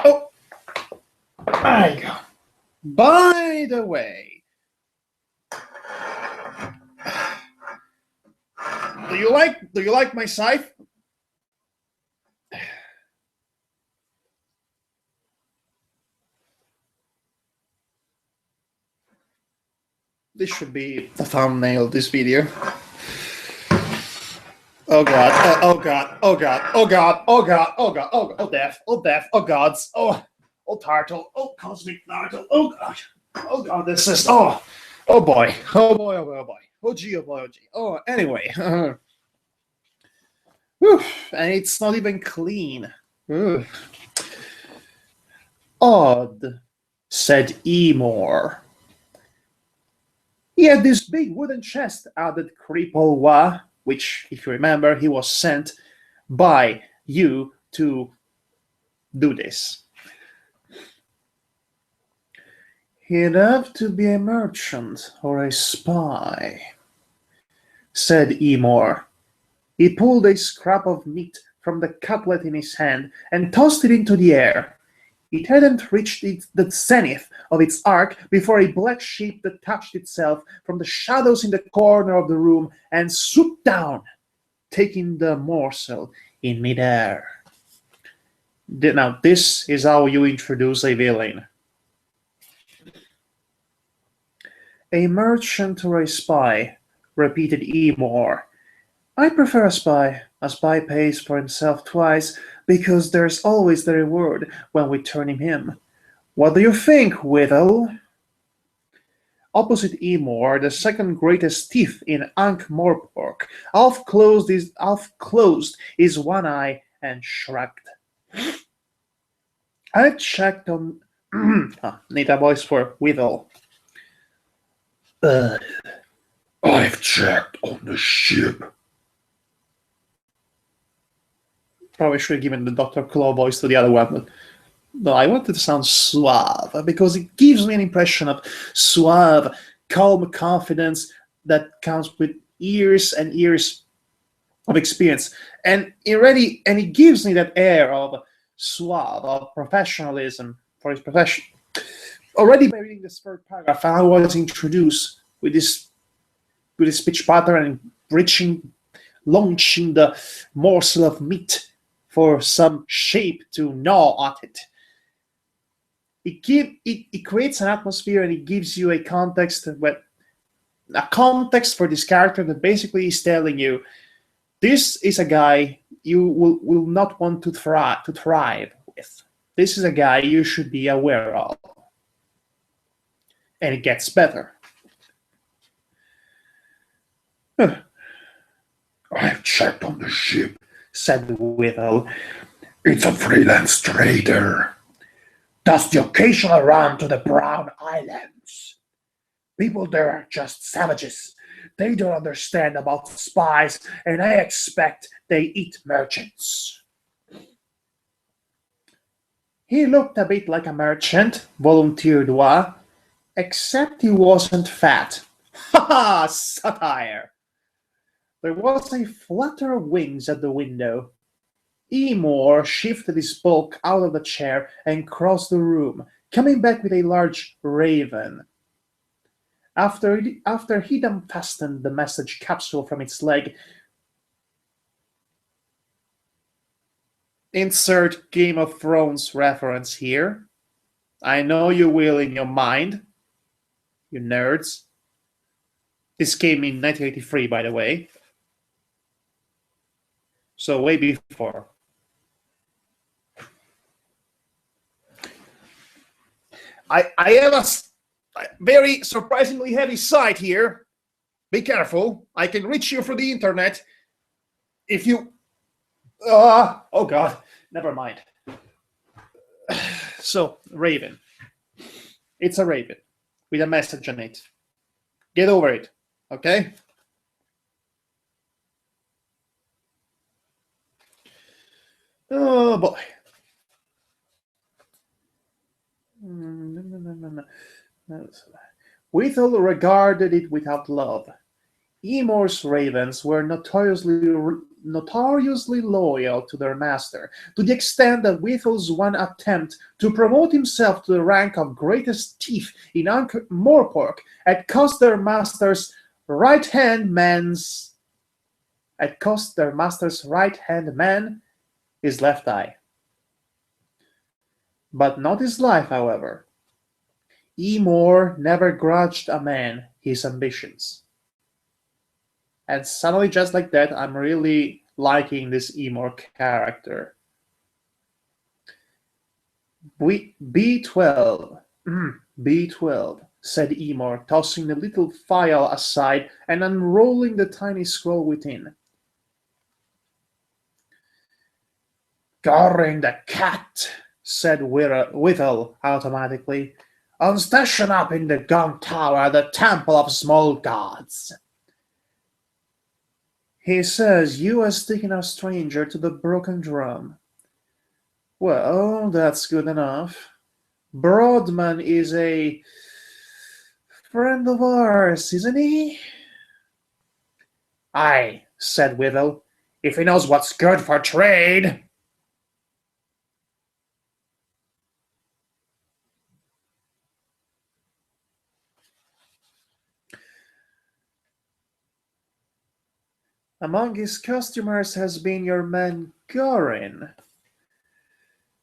Oh, there you go. By the way, do you like my scythe? This should be the thumbnail of this video. Oh god, oh god, oh god, oh god, oh god, oh god, oh death, oh gods, oh turtle, oh cosmic turtle, oh god, this is, oh boy, oh boy, oh boy, oh boy, oh gee, oh boy, oh gee, oh, anyway. And it's not even clean. Odd, said Emor. He had this big wooden chest, added Cripple Wa, which, if you remember, he was sent by you to do this. He'd have to be a merchant or a spy, said Emor. He pulled a scrap of meat from the cutlet in his hand and tossed it into the air. It hadn't reached the zenith of its arc before a black shape detached itself from the shadows in the corner of the room and swooped down, taking the morsel in midair. Now, this is how you introduce a villain. A merchant or a spy, repeated Emor. I prefer a spy. A spy pays for himself twice, because there's always the reward when we turn him in. What do you think, Whittle? Opposite Emor, the second greatest thief in Ankh-Morpork, half closed his one eye and shrugged. I checked on... need a voice for Whittle. I've checked on the ship. Probably should have given the Dr. Claw voice to the other one, but no, I wanted to sound suave because it gives me an impression of suave, calm confidence that comes with years and years of experience, and it gives me that air of suave, of professionalism for his profession. Already by reading this third paragraph, I was introduced with this speech pattern and launching the morsel of meat for some shape to gnaw at it. It creates an atmosphere and it gives you a context for this character that basically is telling you this is a guy you will not want to thrive with. This is a guy you should be aware of. And it gets better. I've checked on the ship, said Whittle. It's a freelance trader. Does the occasional run to the Brown Islands. People there are just savages. They don't understand about spies, and I expect they eat merchants. He looked a bit like a merchant, volunteered Wa, except he wasn't fat. Ha ha! Satire! There was a flutter of wings at the window. Emor shifted his bulk out of the chair and crossed the room, coming back with a large raven. After he'd unfastened the message capsule from its leg, insert Game of Thrones reference here. I know you will in your mind, you nerds. This came in 1983, by the way. So way before. I have a very surprisingly heavy site here. Be careful. I can reach you through the internet. If you... oh God, never mind. So, Raven. It's a raven with a message on it. Get over it, okay? Oh boy. Whittle regarded it without love. Eemore's ravens were notoriously loyal to their master, to the extent that Whittle's one attempt to promote himself to the rank of greatest thief in Morpork had cost their master's right-hand man his left eye. But not his life, however. Eemore never grudged a man his ambitions. And suddenly, just like that, I'm really liking this Eemore character. B12, said Eemore, tossing the little file aside and unrolling the tiny scroll within. Goring the cat, said Whittle automatically, on station up in the gong tower at the Temple of Small Gods. He says you are sticking a stranger to the broken drum. Well, that's good enough. Broadman is a friend of ours, isn't he? Aye, said Whittle, if he knows what's good for trade. Among his customers has been your man Gorin,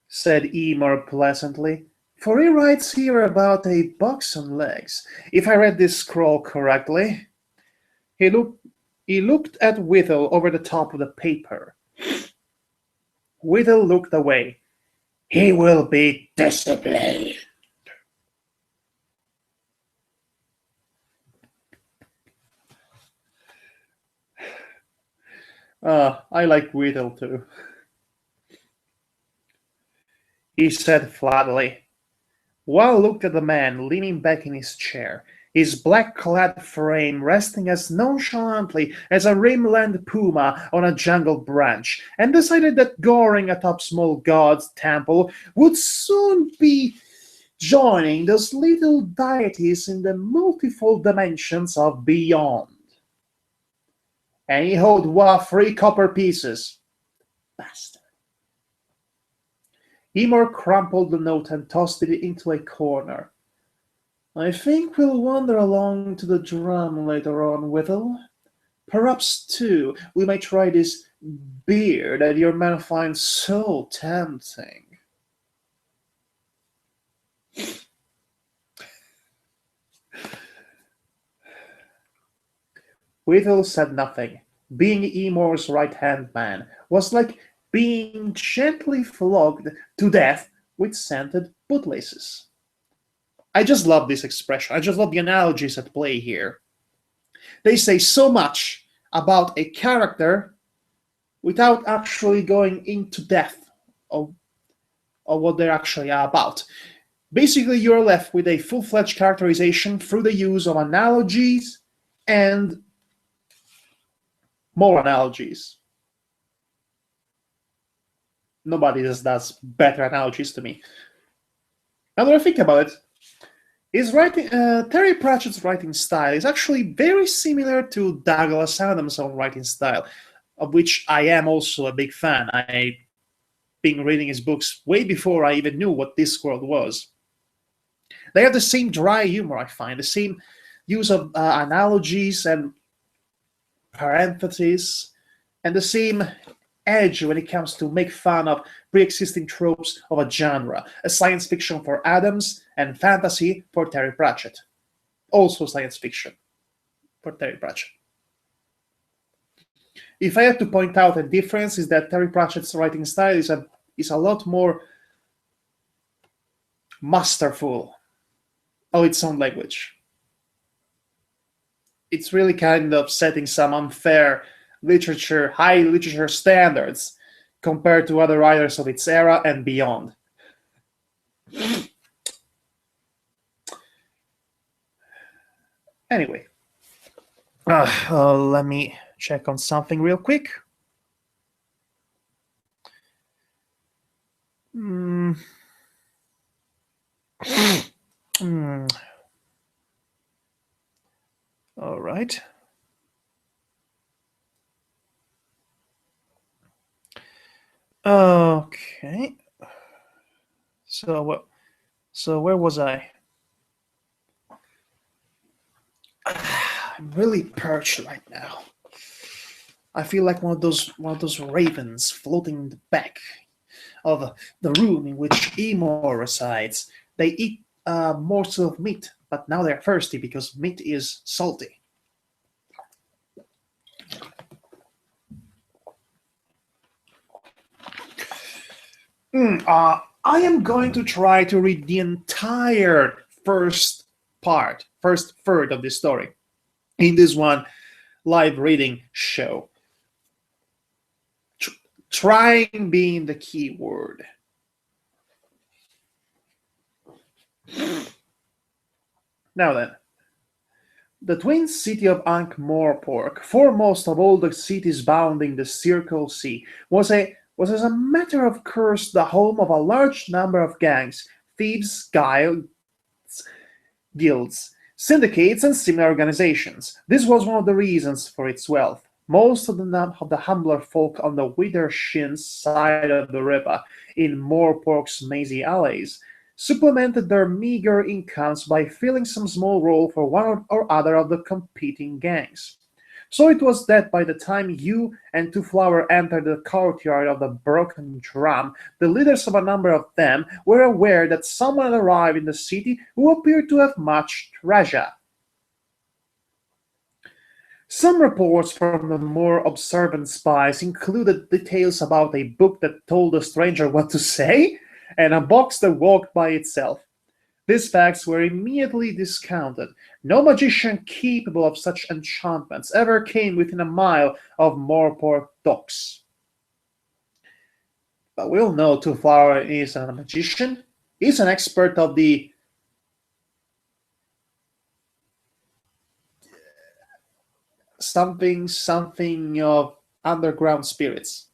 said Eemore pleasantly, for he writes here about a box on legs. If I read this scroll correctly. He looked at Whittle over the top of the paper. Whittle looked away. He will be disciplined. I like Whittle too. He said flatly. Wall looked at the man leaning back in his chair, his black-clad frame resting as nonchalantly as a rimland puma on a jungle branch, and decided that Goring atop Small God's temple would soon be joining those little deities in the multifold dimensions of beyond. And he owed 3 copper pieces. Bastard. Eemore crumpled the note and tossed it into a corner. I think we'll wander along to the drum later on, Whittle. Perhaps, too, we may try this beer that your man finds so tempting. Whittle said nothing. Being Eemore's right-hand man was like being gently flogged to death with scented bootlaces. I just love this expression. I just love the analogies at play here. They say so much about a character without actually going into depth of what they're actually about. Basically, you're left with a full-fledged characterization through the use of analogies and more analogies. Nobody does better analogies to me. Now that I think about it, his writing, Terry Pratchett's writing style is actually very similar to Douglas Adams' own writing style, of which I am also a big fan. I've been reading his books way before I even knew what Discworld was. They have the same dry humor, I find, the same use of analogies and parentheses, and the same edge when it comes to make fun of pre-existing tropes of a genre, a science fiction for Adams and fantasy for Terry Pratchett. Also science fiction. for Terry Pratchett. If I had to point out a difference, is that Terry Pratchett's writing style is a lot more masterful of its own language. It's really kind of setting some unfair high literature standards compared to other writers of its era and beyond. Anyway, let me check on something real quick. All right. Okay. So where was I? I'm really perched right now. I feel like one of those ravens floating in the back of the room in which Emor resides. They eat a morsel of meat, but now they're thirsty because meat is salty. I am going to try to read the entire first third of this story in this one live reading show. Trying being the key word. Now then, the twin city of Ankh-Morpork, foremost of all the cities bounding the Circle Sea, was as a matter of course the home of a large number of gangs, thieves, guilds, syndicates, and similar organizations. This was one of the reasons for its wealth. Most of the humbler folk on the Withershin side of the river, in Morpork's mazy alleys, supplemented their meager incomes by filling some small role for one or other of the competing gangs. So it was that by the time you and Two Flower entered the courtyard of the Broken Drum, the leaders of a number of them were aware that someone had arrived in the city who appeared to have much treasure. Some reports from the more observant spies included details about a book that told the stranger what to say, and a box that walked by itself. These facts were immediately discounted. No magician capable of such enchantments ever came within a mile of Morpork docks. But we all know Two Flower is a magician. He's an expert of the something of underground spirits.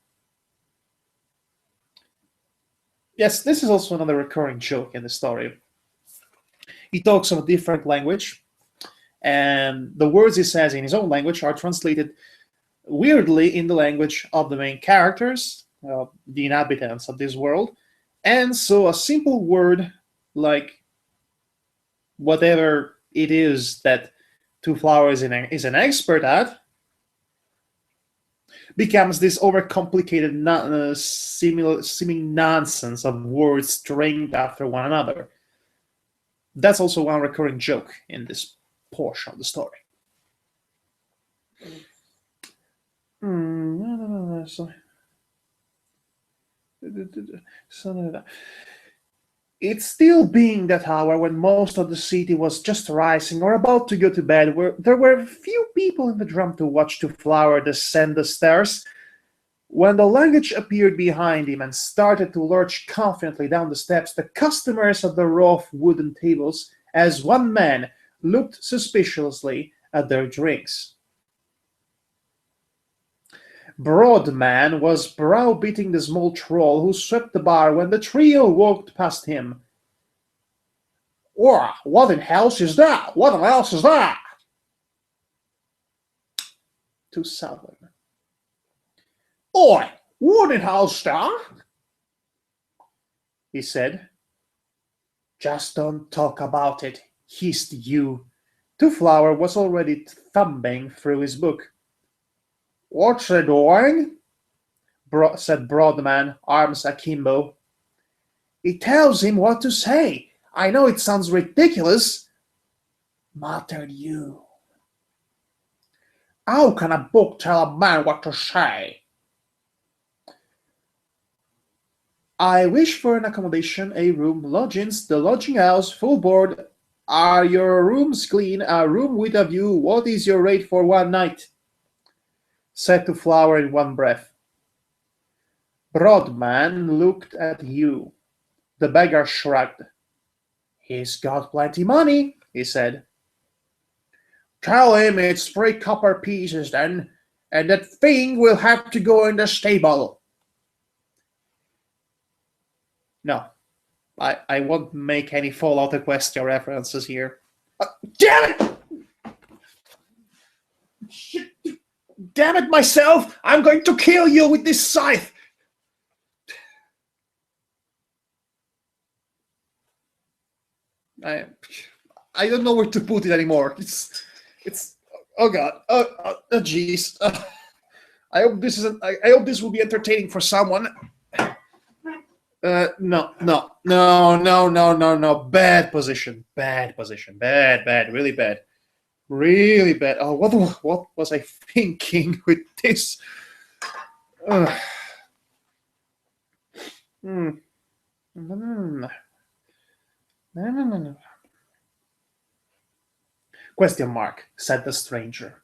Yes, this is also another recurring joke in the story. He talks of a different language, and the words he says in his own language are translated weirdly in the language of the main characters, the inhabitants of this world. And so a simple word like whatever it is that Two Flowers is an expert at becomes this overcomplicated, seeming nonsense of words stringed after one another. That's also one recurring joke in this portion of the story. It still being that hour when most of the city was just rising or about to go to bed, where there were few people in the drum to watch Two Flower descend the stairs, when the luggage appeared behind him and started to lurch confidently down the steps, the customers of the rough wooden tables, as one man, looked suspiciously at their drinks. Broadman was browbeating the small troll who swept the bar when the trio walked past him. What in hell is that? What in hell is that? To Southern. Oi, what in hell's that? He said. Just don't talk about it, hissed Hugh. Two Flower was already thumbing through his book. What's he doing? Said Broadman, arms akimbo. He tells him what to say. I know it sounds ridiculous, muttered Hugh. How can a book tell a man what to say? I wish for an accommodation, a room, lodgings, the lodging house, full board. Are your rooms clean? A room with a view. What is your rate for one night? Said to Flower in one breath. Broadman looked at Hugh. The beggar shrugged. He's got plenty money, he said. Tell him it's 3 copper pieces then, and that thing will have to go in the stable. No, I won't make any Fallout Equestria references here. Damn it! Shit. Damn it myself! I'm going to kill you with this scythe! I don't know where to put it anymore. It's oh god, oh jeez. I hope this isn't. I hope this will be entertaining for someone. No. Bad position. Bad, really bad. Really bad. Oh, what was I thinking with this? No. Question mark, said the stranger.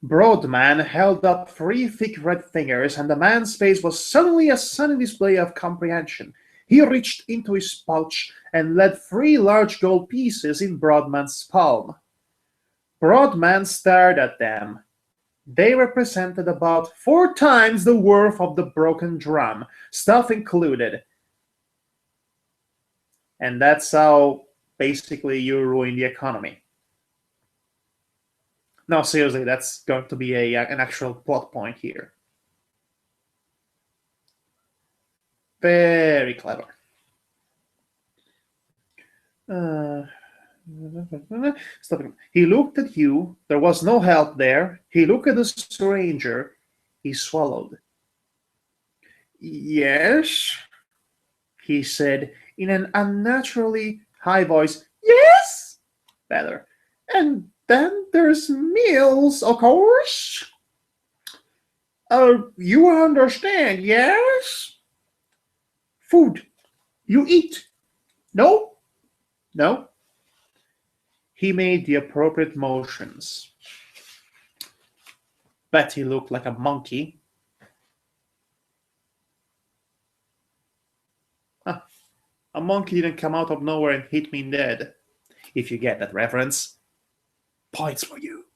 Broadman held up 3 thick red fingers, and the man's face was suddenly a sunny display of comprehension. He reached into his pouch and laid 3 large gold pieces in Broadman's palm. Broadman stared at them. They represented about 4 times the worth of the broken drum, stuff included. And that's how basically you ruin the economy. No, seriously, that's going to be an actual plot point here. Very clever. He looked at you. There was no help there. He looked at the stranger. He swallowed. Yes, he said in an unnaturally high voice. Yes, better. And then there's meals, of course. You understand, yes? Food. You eat. No? No? He made the appropriate motions. Betty looked like a monkey. A monkey didn't come out of nowhere and hit me in the head. If you get that reference. Points for you.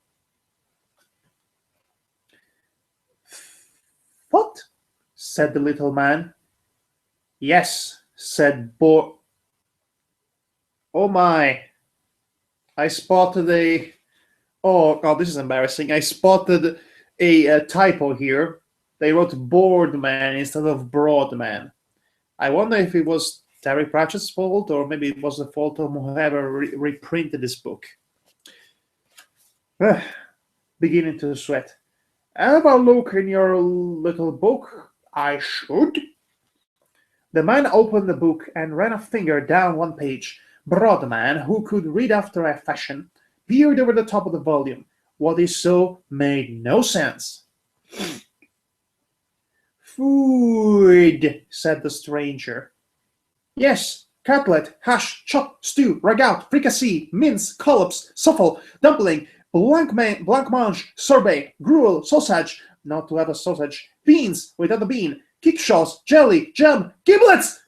What? Said the little man. Yes, said Bo. Oh my. I spotted a. Oh god, this is embarrassing. I spotted a typo here. They wrote Boardman instead of Broadman. I wonder if it was Terry Pratchett's fault or maybe it was the fault of whoever reprinted this book. Beginning to sweat. Have a look in your little book. I should. The man opened the book and ran a finger down one page. Broadman, who could read after a fashion, peered over the top of the volume. What he saw made no sense. Food, said the stranger. Yes, cutlet, hash, chop, stew, ragout, fricassee, mince, collops, souffle, dumpling, blancmange, sorbet, gruel, sausage, not to have a sausage, beans without a bean, kickshaws, jelly, jam, giblets!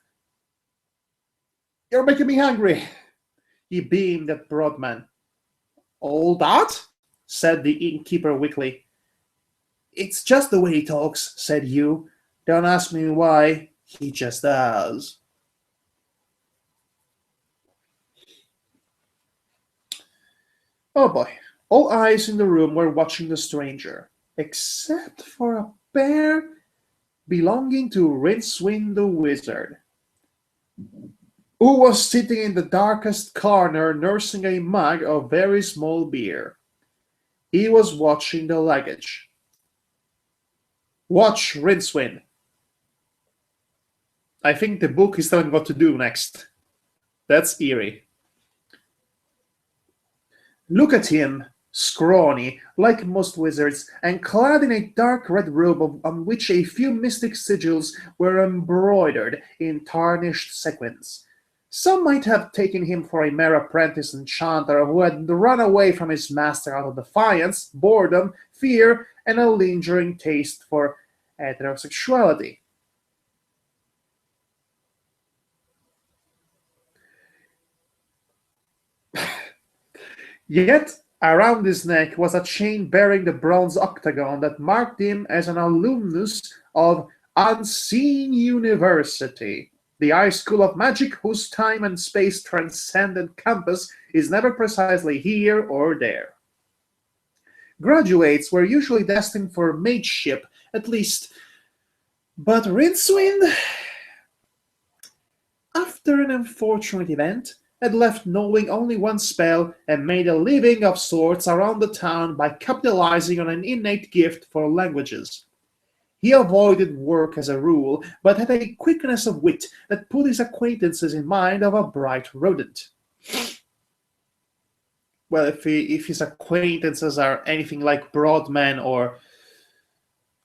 You're making me hungry. He beamed at Broadman. All that? Said the innkeeper weakly. It's just the way he talks, said Hugh. Don't ask me why. He just does. Oh boy. All eyes in the room were watching the stranger, except for a pair belonging to Rincewind the Wizard, who was sitting in the darkest corner nursing a mug of very small beer. He was watching the luggage. Watch Rincewind. I think the book is telling what to do next. That's eerie. Look at him, scrawny, like most wizards, and clad in a dark red robe on which a few mystic sigils were embroidered in tarnished sequins. Some might have taken him for a mere apprentice enchanter who had run away from his master out of defiance, boredom, fear, and a lingering taste for heterosexuality. Yet, around his neck was a chain bearing the bronze octagon that marked him as an alumnus of Unseen University, the high school of magic whose time and space transcendent campus is never precisely here or there. Graduates were usually destined for mageship, at least, but Rincewind, after an unfortunate event, had left knowing only one spell and made a living of sorts around the town by capitalizing on an innate gift for languages. He avoided work as a rule, but had a quickness of wit that put his acquaintances in mind of a bright rodent. Well, if his acquaintances are anything like Broadman or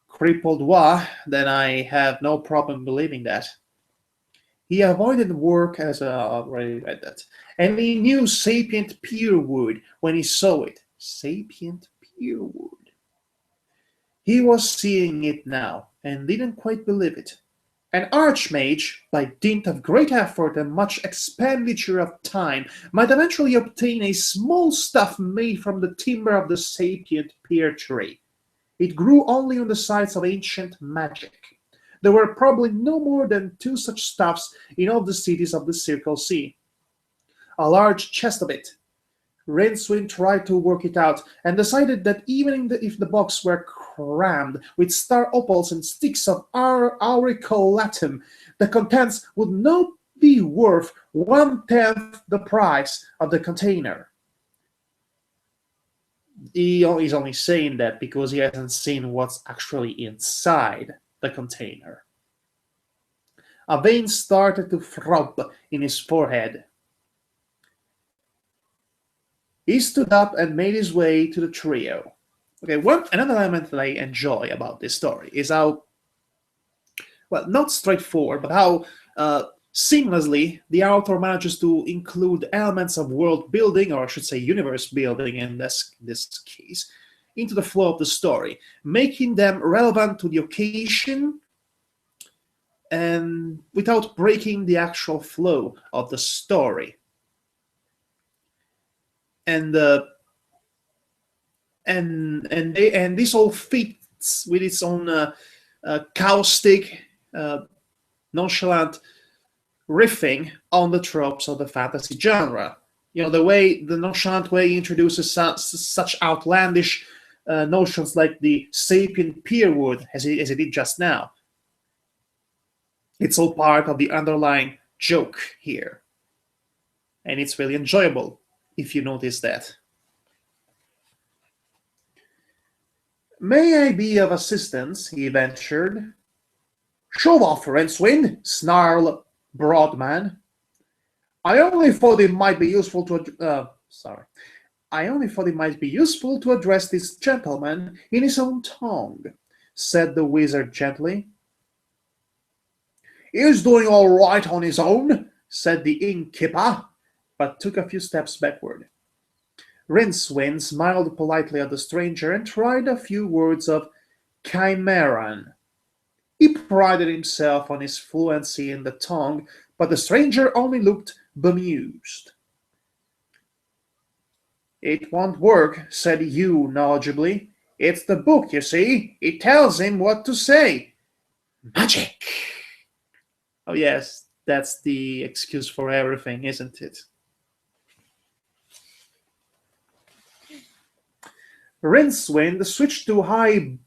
Crippled Wa, then I have no problem believing that. He avoided work as I already read that, and he knew sapient peerwood when he saw it. Sapient peerwood. He was seeing it now, and didn't quite believe it. An archmage, by dint of great effort and much expenditure of time, might eventually obtain a small staff made from the timber of the sapient pear tree. It grew only on the sites of ancient magic. There were probably no more than 2 such staffs in all the cities of the Circle Sea. A large chest of it. Rincewind tried to work it out and decided that even if the box were crammed with star opals and sticks of auriculatum, the contents would not be worth 1/10 the price of the container. He's only saying that because he hasn't seen what's actually inside the container. A vein started to throb in his forehead. He stood up and made his way to the trio. Okay, another element that I enjoy about this story is how, well, not straightforward, but how seamlessly the author manages to include elements of world building, or I should say universe building in this case, into the flow of the story, making them relevant to the occasion and without breaking the actual flow of the story. And this all fits with its own caustic, nonchalant riffing on the tropes of the fantasy genre. You know, the nonchalant way he introduces such outlandish notions like the sapient peerwood, as he did just now. It's all part of the underlying joke here. And it's really enjoyable, if you notice that. "May I be of assistance?" he ventured. "Shove off, Rincewind," snarled Broadman. I only thought it might be useful to address this gentleman in his own tongue," said the wizard gently. "He's doing all right on his own," said the innkeeper, but took a few steps backward. Rincewind smiled politely at the stranger and tried a few words of Chimeran. He prided himself on his fluency in the tongue, but the stranger only looked bemused. "It won't work," said Hugh knowledgeably. "It's the book, you see. It tells him what to say." "Magic!" Oh yes, that's the excuse for everything, isn't it? Rincewind switched to High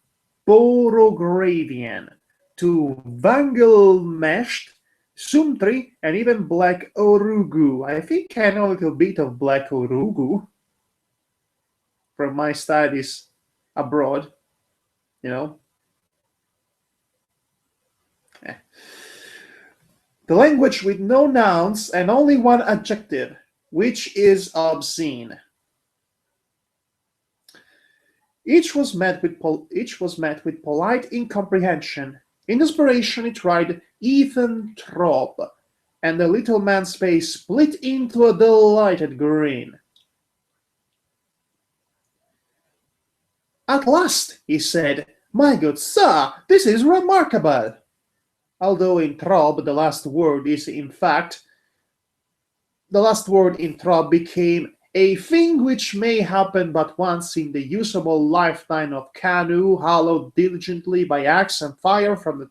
Borogravian, to Vangelmesht, Sumtri, and even Black Orugu. I think I know a little bit of Black Orugu from my studies abroad, you know. The language with no nouns and only one adjective, which is obscene. Each was met with polite incomprehension. In desperation, it tried Ethan Throb, and the little man's face split into a delighted grin. "At last," he said, "my good sir, this is remarkable." Although in Throb the last word in Throb became a thing which may happen but once in the usable lifetime of canoe hollowed diligently by axe and fire from the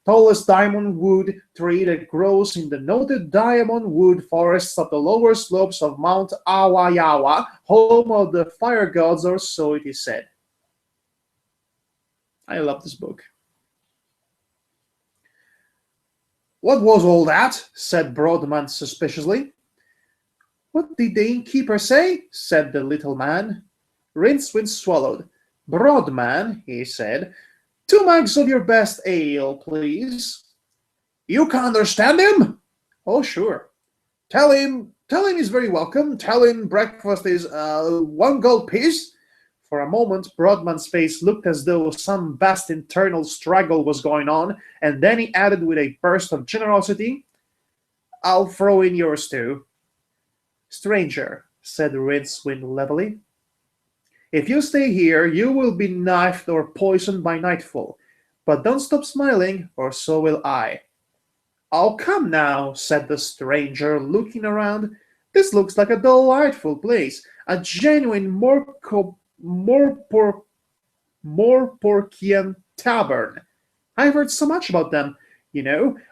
tallest diamond wood tree that grows in the noted diamond wood forests of the lower slopes of Mount Awayawa, home of the fire gods, or so it is said. I love this book. "What was all that?" said Broadman suspiciously. "What did the innkeeper say?" said the little man. Rincewind swallowed. "Broadman," he said, "2 mugs of your best ale, please." "You can understand him?" "Oh, sure." Tell him he's very welcome. Tell him breakfast is 1 gold piece." For a moment, Broadman's face looked as though some vast internal struggle was going on, and then he added with a burst of generosity, "I'll throw in yours too." "Stranger," said Rincewind levelly, "if you stay here, you will be knifed or poisoned by nightfall. But don't stop smiling, or so will I." "Oh, come now," said the stranger, looking around. "This looks like a delightful place, a genuine Morporkian tavern. I've heard so much about them,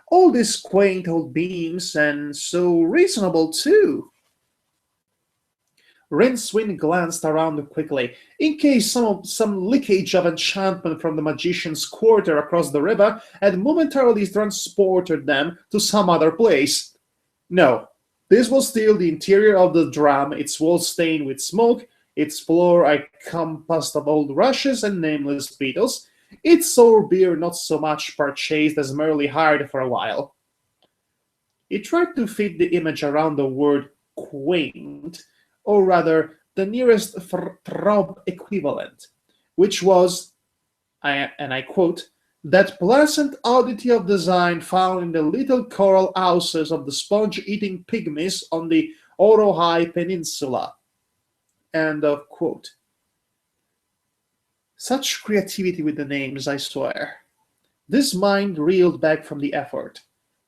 all these quaint old beams, and so reasonable too." Rincewind glanced around quickly, in case some leakage of enchantment from the magician's quarter across the river had momentarily transported them to some other place. No, this was still the interior of the drum, its walls stained with smoke, its floor a compost of old rushes and nameless beetles, its sour beer not so much purchased as merely hired for a while. He tried to fit the image around the word quaint, or rather the nearest Throb equivalent, which was, and I quote, "that pleasant oddity of design found in the little coral houses of the sponge-eating pygmies on the Orohai Peninsula." End of quote. Such creativity with the names, I swear. This mind reeled back from the effort.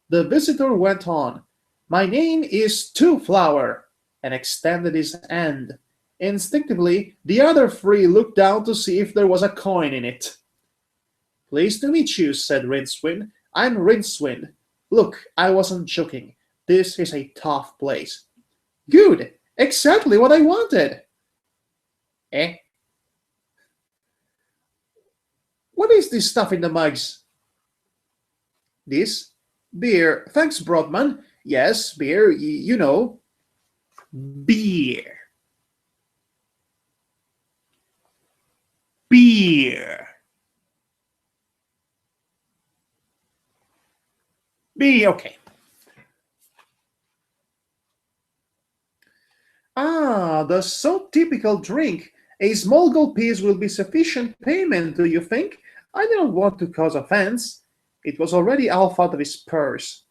The visitor went on, "My name is Two Flower," and extended his hand. Instinctively, the other 3 looked down to see if there was a coin in it. "Pleased to meet you," said Rincewind. "I'm Rincewind. Look, I wasn't joking. This is a tough place." "Good! Exactly what I wanted!" "Eh? What is this stuff in the mugs?" "This? Beer. Thanks, Broadman. Yes, beer, you know." "Beer. Beer. Beer, okay." "Ah, the so typical drink. A small gold piece will be sufficient payment, do you think? I didn't want to cause offense." It was already half out of his purse.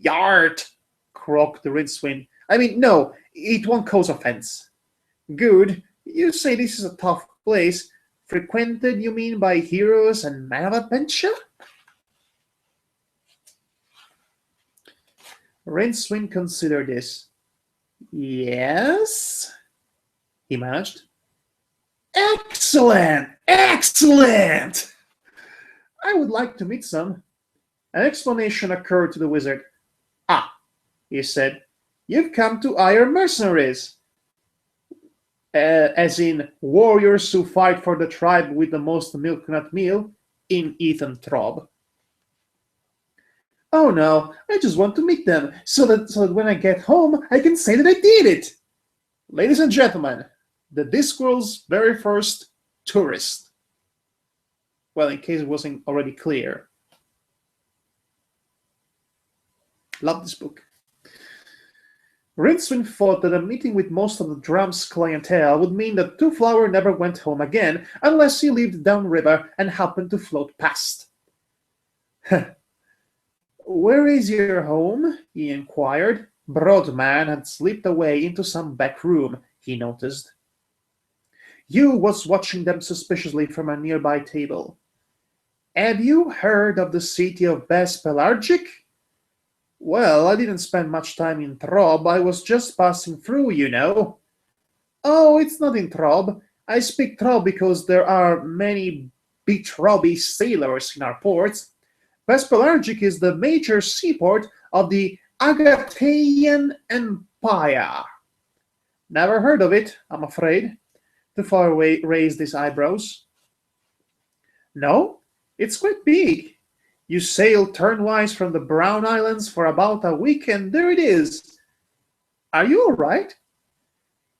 "Yart!" croaked the Rincewind. "I mean, no, it won't cause offense." "Good. You say this is a tough place. Frequented, you mean, by heroes and men of adventure?" Rincewind considered this. "Yes," he managed. "Excellent! Excellent! I would like to meet some." An explanation occurred to the wizard. "Ah," he said, "you've come to hire mercenaries, as in warriors who fight for the tribe with the most milk-nut meal, in Ethan Throb." "Oh no, I just want to meet them, so that when I get home, I can say that I did it. Ladies and gentlemen, the Discworld's very first tourist." Well, in case it wasn't already clear. Love this book. Rincewind thought that a meeting with most of the drum's clientele would mean that Two Flower never went home again unless he lived downriver and happened to float past. "Where is your home?" he inquired. Broadman had slipped away into some back room, he noticed. Hugh was watching them suspiciously from a nearby table. "Have you heard of the city of Bespelargic?" "Well, I didn't spend much time in Throb. I was just passing through, you know." "Oh, it's not in Throb. I speak Throb because there are many Betrobby sailors in our ports. Vespelargic is the major seaport of the Agathaean Empire." "Never heard of it, I'm afraid." The faraway raised his eyebrows. "No, it's quite big. You sail turnwise from the Brown Islands for about a week, and there it is. Are you all right?"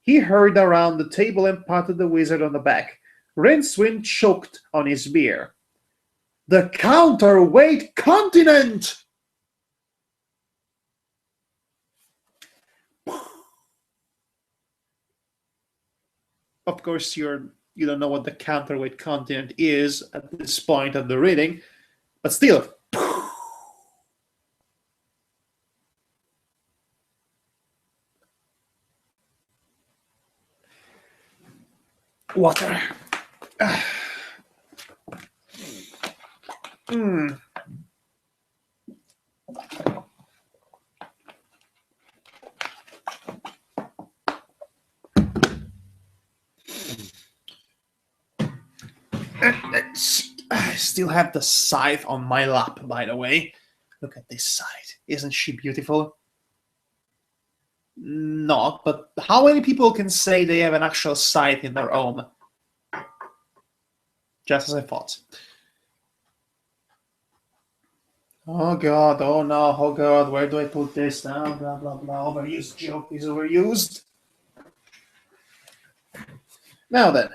He hurried around the table and patted the wizard on the back. Rincewind choked on his beer. "The counterweight continent!" Of course, you don't know what the counterweight continent is at this point of the reading, but still. Water. I still have the scythe on my lap, by the way. Look at this scythe. Isn't she beautiful? Not, but how many people can say they have an actual scythe in their home? Just as I thought. Oh god, oh no, oh god, where do I put this now? Blah blah blah. Overused joke is overused. Now then.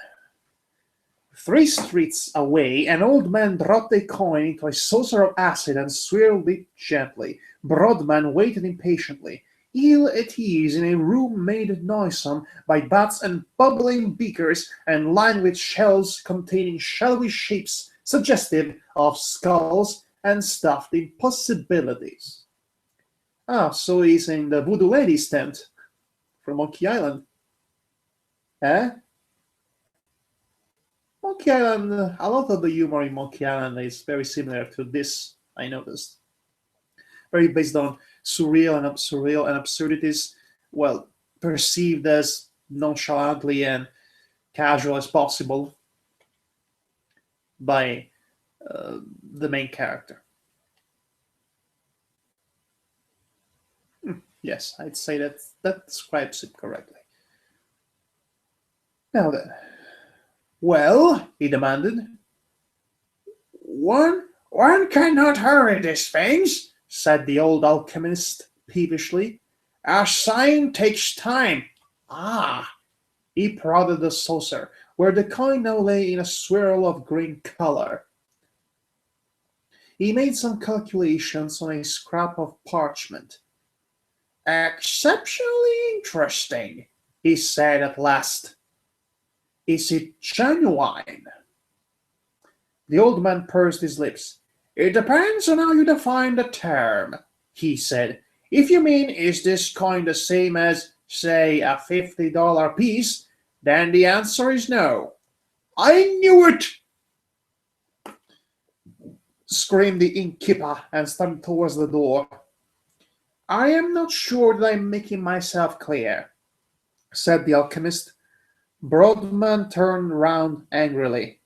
3 streets away, an old man dropped a coin into a saucer of acid and swirled it gently. Broadman waited impatiently, ill at ease in a room made noisome by bats and bubbling beakers and lined with shelves containing shadowy shapes suggestive of skulls and stuffed impossibilities. "Ah, so he's in the Voodoo Lady's tent from Monkey Island. Eh? Monkey Island, a lot of the humor in Monkey Island is very similar to this, I noticed. Very based on surreal and absurdities, well, perceived as nonchalantly and casual as possible by the main character. Yes, I'd say that describes it correctly. Now then, well, he demanded. One cannot hurry these things," said the old alchemist peevishly. "A sign takes time." "Ah!" He prodded the saucer, where the coin now lay in a swirl of green color. He made some calculations on a scrap of parchment. "Exceptionally interesting," he said at last. "Is it genuine?" The old man pursed his lips. "It depends on how you define the term," he said. "If you mean, is this coin the same as, say, a $50 piece, then the answer is no." "I knew it!" screamed the innkeeper and started towards the door. "I am not sure that I'm making myself clear," said the alchemist. Broadman turned round angrily.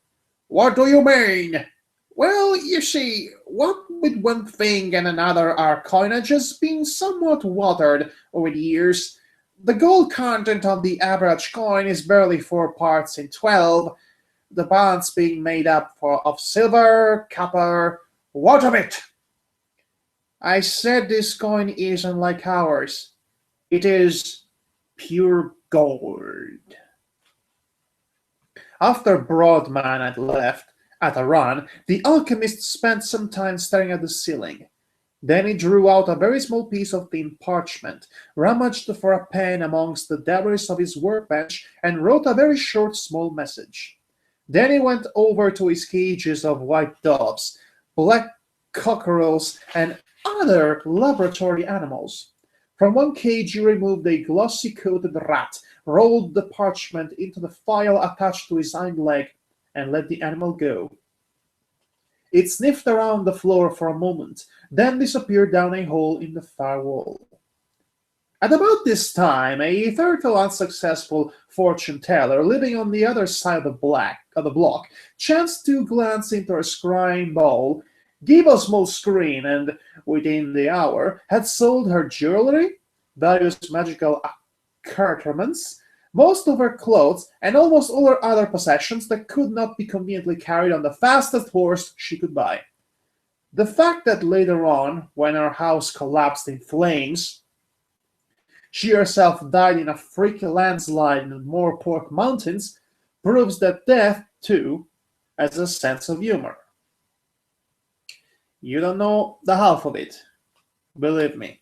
"What do you mean?" "Well, you see, what with one thing and another, our coinage has been somewhat watered over the years. The gold content of the average coin is barely 4 parts in 12, the balance being made up of silver, copper, what of it?" "I said this coin isn't like ours. It is pure gold." After Broadman had left, at a run, the alchemist spent some time staring at the ceiling. Then he drew out a very small piece of thin parchment, rummaged for a pen amongst the debris of his workbench, and wrote a very short small message. Then he went over to his cages of white doves, black cockerels, and other laboratory animals. From one cage he removed a glossy-coated rat, rolled the parchment into the file attached to his hind leg, and let the animal go. It sniffed around the floor for a moment, then disappeared down a hole in the far wall. At about this time, a third unsuccessful fortune-teller living on the other side of the block chanced to glance into her scrying bowl, gave a small scream, and within the hour had sold her jewelry, various magical accoutrements, most of her clothes, and almost all her other possessions that could not be conveniently carried on the fastest horse she could buy. The fact that later on, when her house collapsed in flames, she herself died in a freak landslide in the Moorpork Mountains proves that death, too, has a sense of humor. You don't know the half of it, believe me.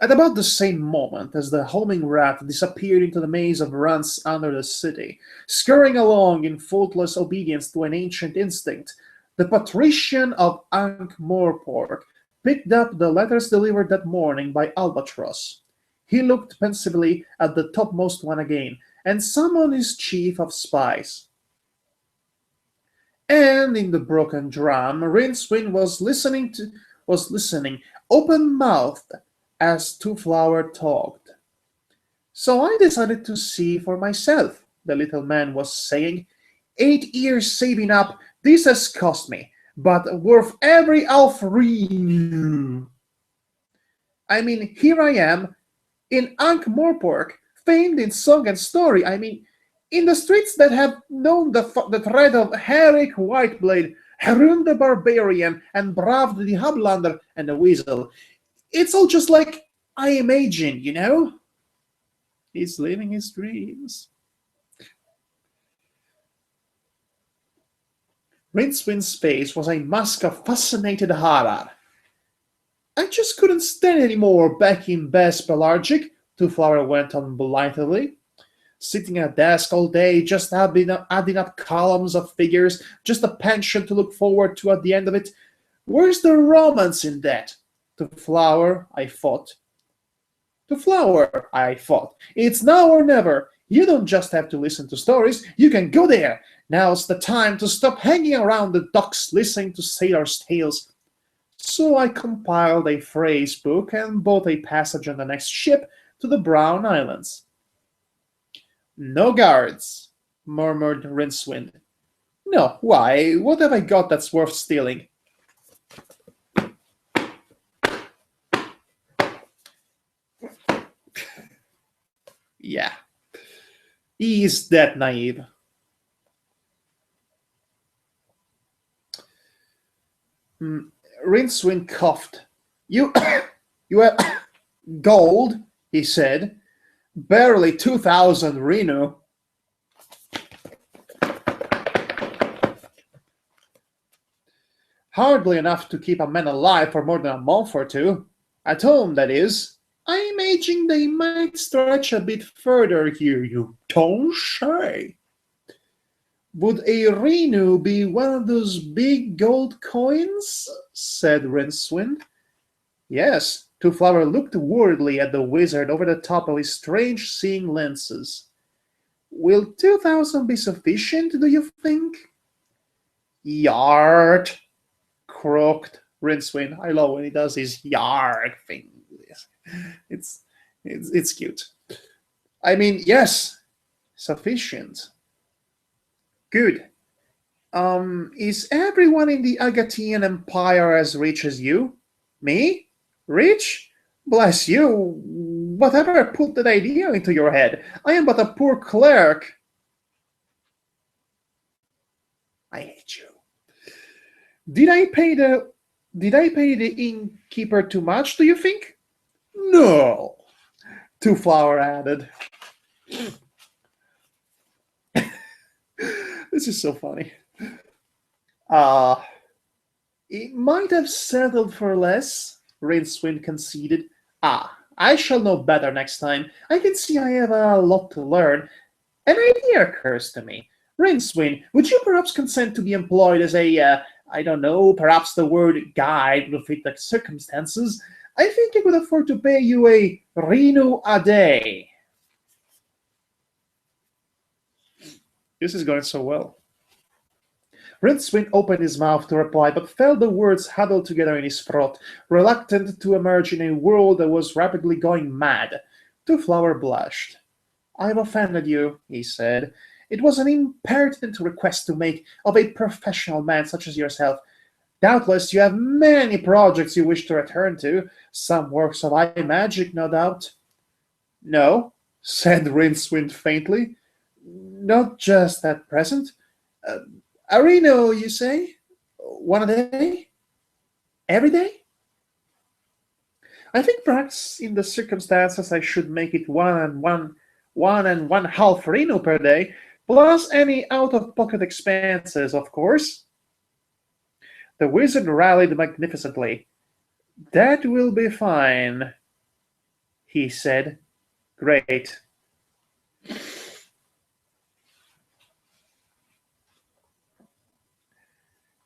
At about the same moment as the homing rat disappeared into the maze of runs under the city, scurrying along in faultless obedience to an ancient instinct, the patrician of Ankh-Morpork picked up the letters delivered that morning by Albatross. He looked pensively at the topmost one again, and summoned his chief of spies. And in the broken drum, Rincewind was listening, open-mouthed, as Two-Flower talked. So I decided to see for myself, the little man was saying. 8 years saving up, this has cost me, but worth every elf renew. I mean, here I am, in Ankh-Morpork, famed in song and story. I mean, in the streets that have known the threat of Herrick Whiteblade, Harun the Barbarian, and Brav the Hublander and the Weasel. It's all just like I imagine, you know? He's living his dreams. Rincewind's face was a mask of fascinated horror. I just couldn't stand anymore back in Bess Pelargic, Two-Flower went on blithely. Sitting at a desk all day, just adding up columns of figures, just a pension to look forward to at the end of it. Where's the romance in that? Two-Flower, I thought. Two-Flower, I thought. It's now or never. You don't just have to listen to stories, you can go there. Now's the time to stop hanging around the docks listening to sailors' tales. So I compiled a phrase book and bought a passage on the next ship to the Brown Islands. No guards, murmured Rincewind. No, why? What have I got that's worth stealing? Yeah, he's that naive. Rincewind coughed. You have gold, he said. Barely 2,000 Renu. Hardly enough to keep a man alive for more than a month or two. At home, that is. I imagine they might stretch a bit further here, you don't say. Would a Renu be one of those big gold coins? Said Rincewind. Yes. Two-Flower looked worriedly at the wizard over the top of his strange seeing lenses. Will 2,000 be sufficient, do you think? Yard, croaked Rincewind. I love when he does his yard thing. It's cute. I mean, yes, sufficient. Good. Is everyone in the Agathian Empire as rich as you? Me? Rich? Bless you. Whatever put that idea into your head? I am but a poor clerk. I hate you. Did I pay the innkeeper too much, do you think? No. Two-Flower added. This is so funny. Uh, it might have settled for less, Rincewind conceded. I shall know better next time. I can see I have a lot to learn. An idea occurs to me. Rincewind, would you perhaps consent to be employed as I don't know, perhaps the word guide would fit the circumstances? I think I could afford to pay you a rinu a day. This is going so well. Rincewind opened his mouth to reply, but felt the words huddled together in his throat, reluctant to emerge in a world that was rapidly going mad. Twoflower blushed. I've offended you, he said. It was an impertinent request to make of a professional man such as yourself. Doubtless you have many projects you wish to return to, some works of high magic, no doubt. No, said Rincewind faintly. Not just at present. Areno, you say? One a day? Every day? I think perhaps in the circumstances I should make it one and one half reno per day, plus any out-of-pocket expenses, of course. The wizard rallied magnificently. That will be fine, he said. Great.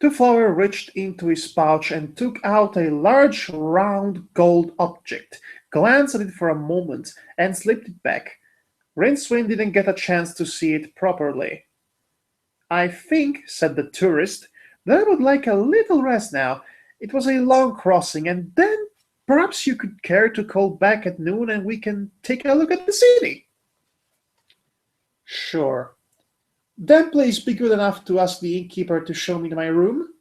Twoflower reached into his pouch and took out a large round gold object, glanced at it for a moment, and slipped it back. Rincewind didn't get a chance to see it properly. I think, said the tourist, that I would like a little rest now. It was a long crossing, and then perhaps you could care to call back at noon and we can take a look at the city. Sure. Then please be good enough to ask the innkeeper to show me my room.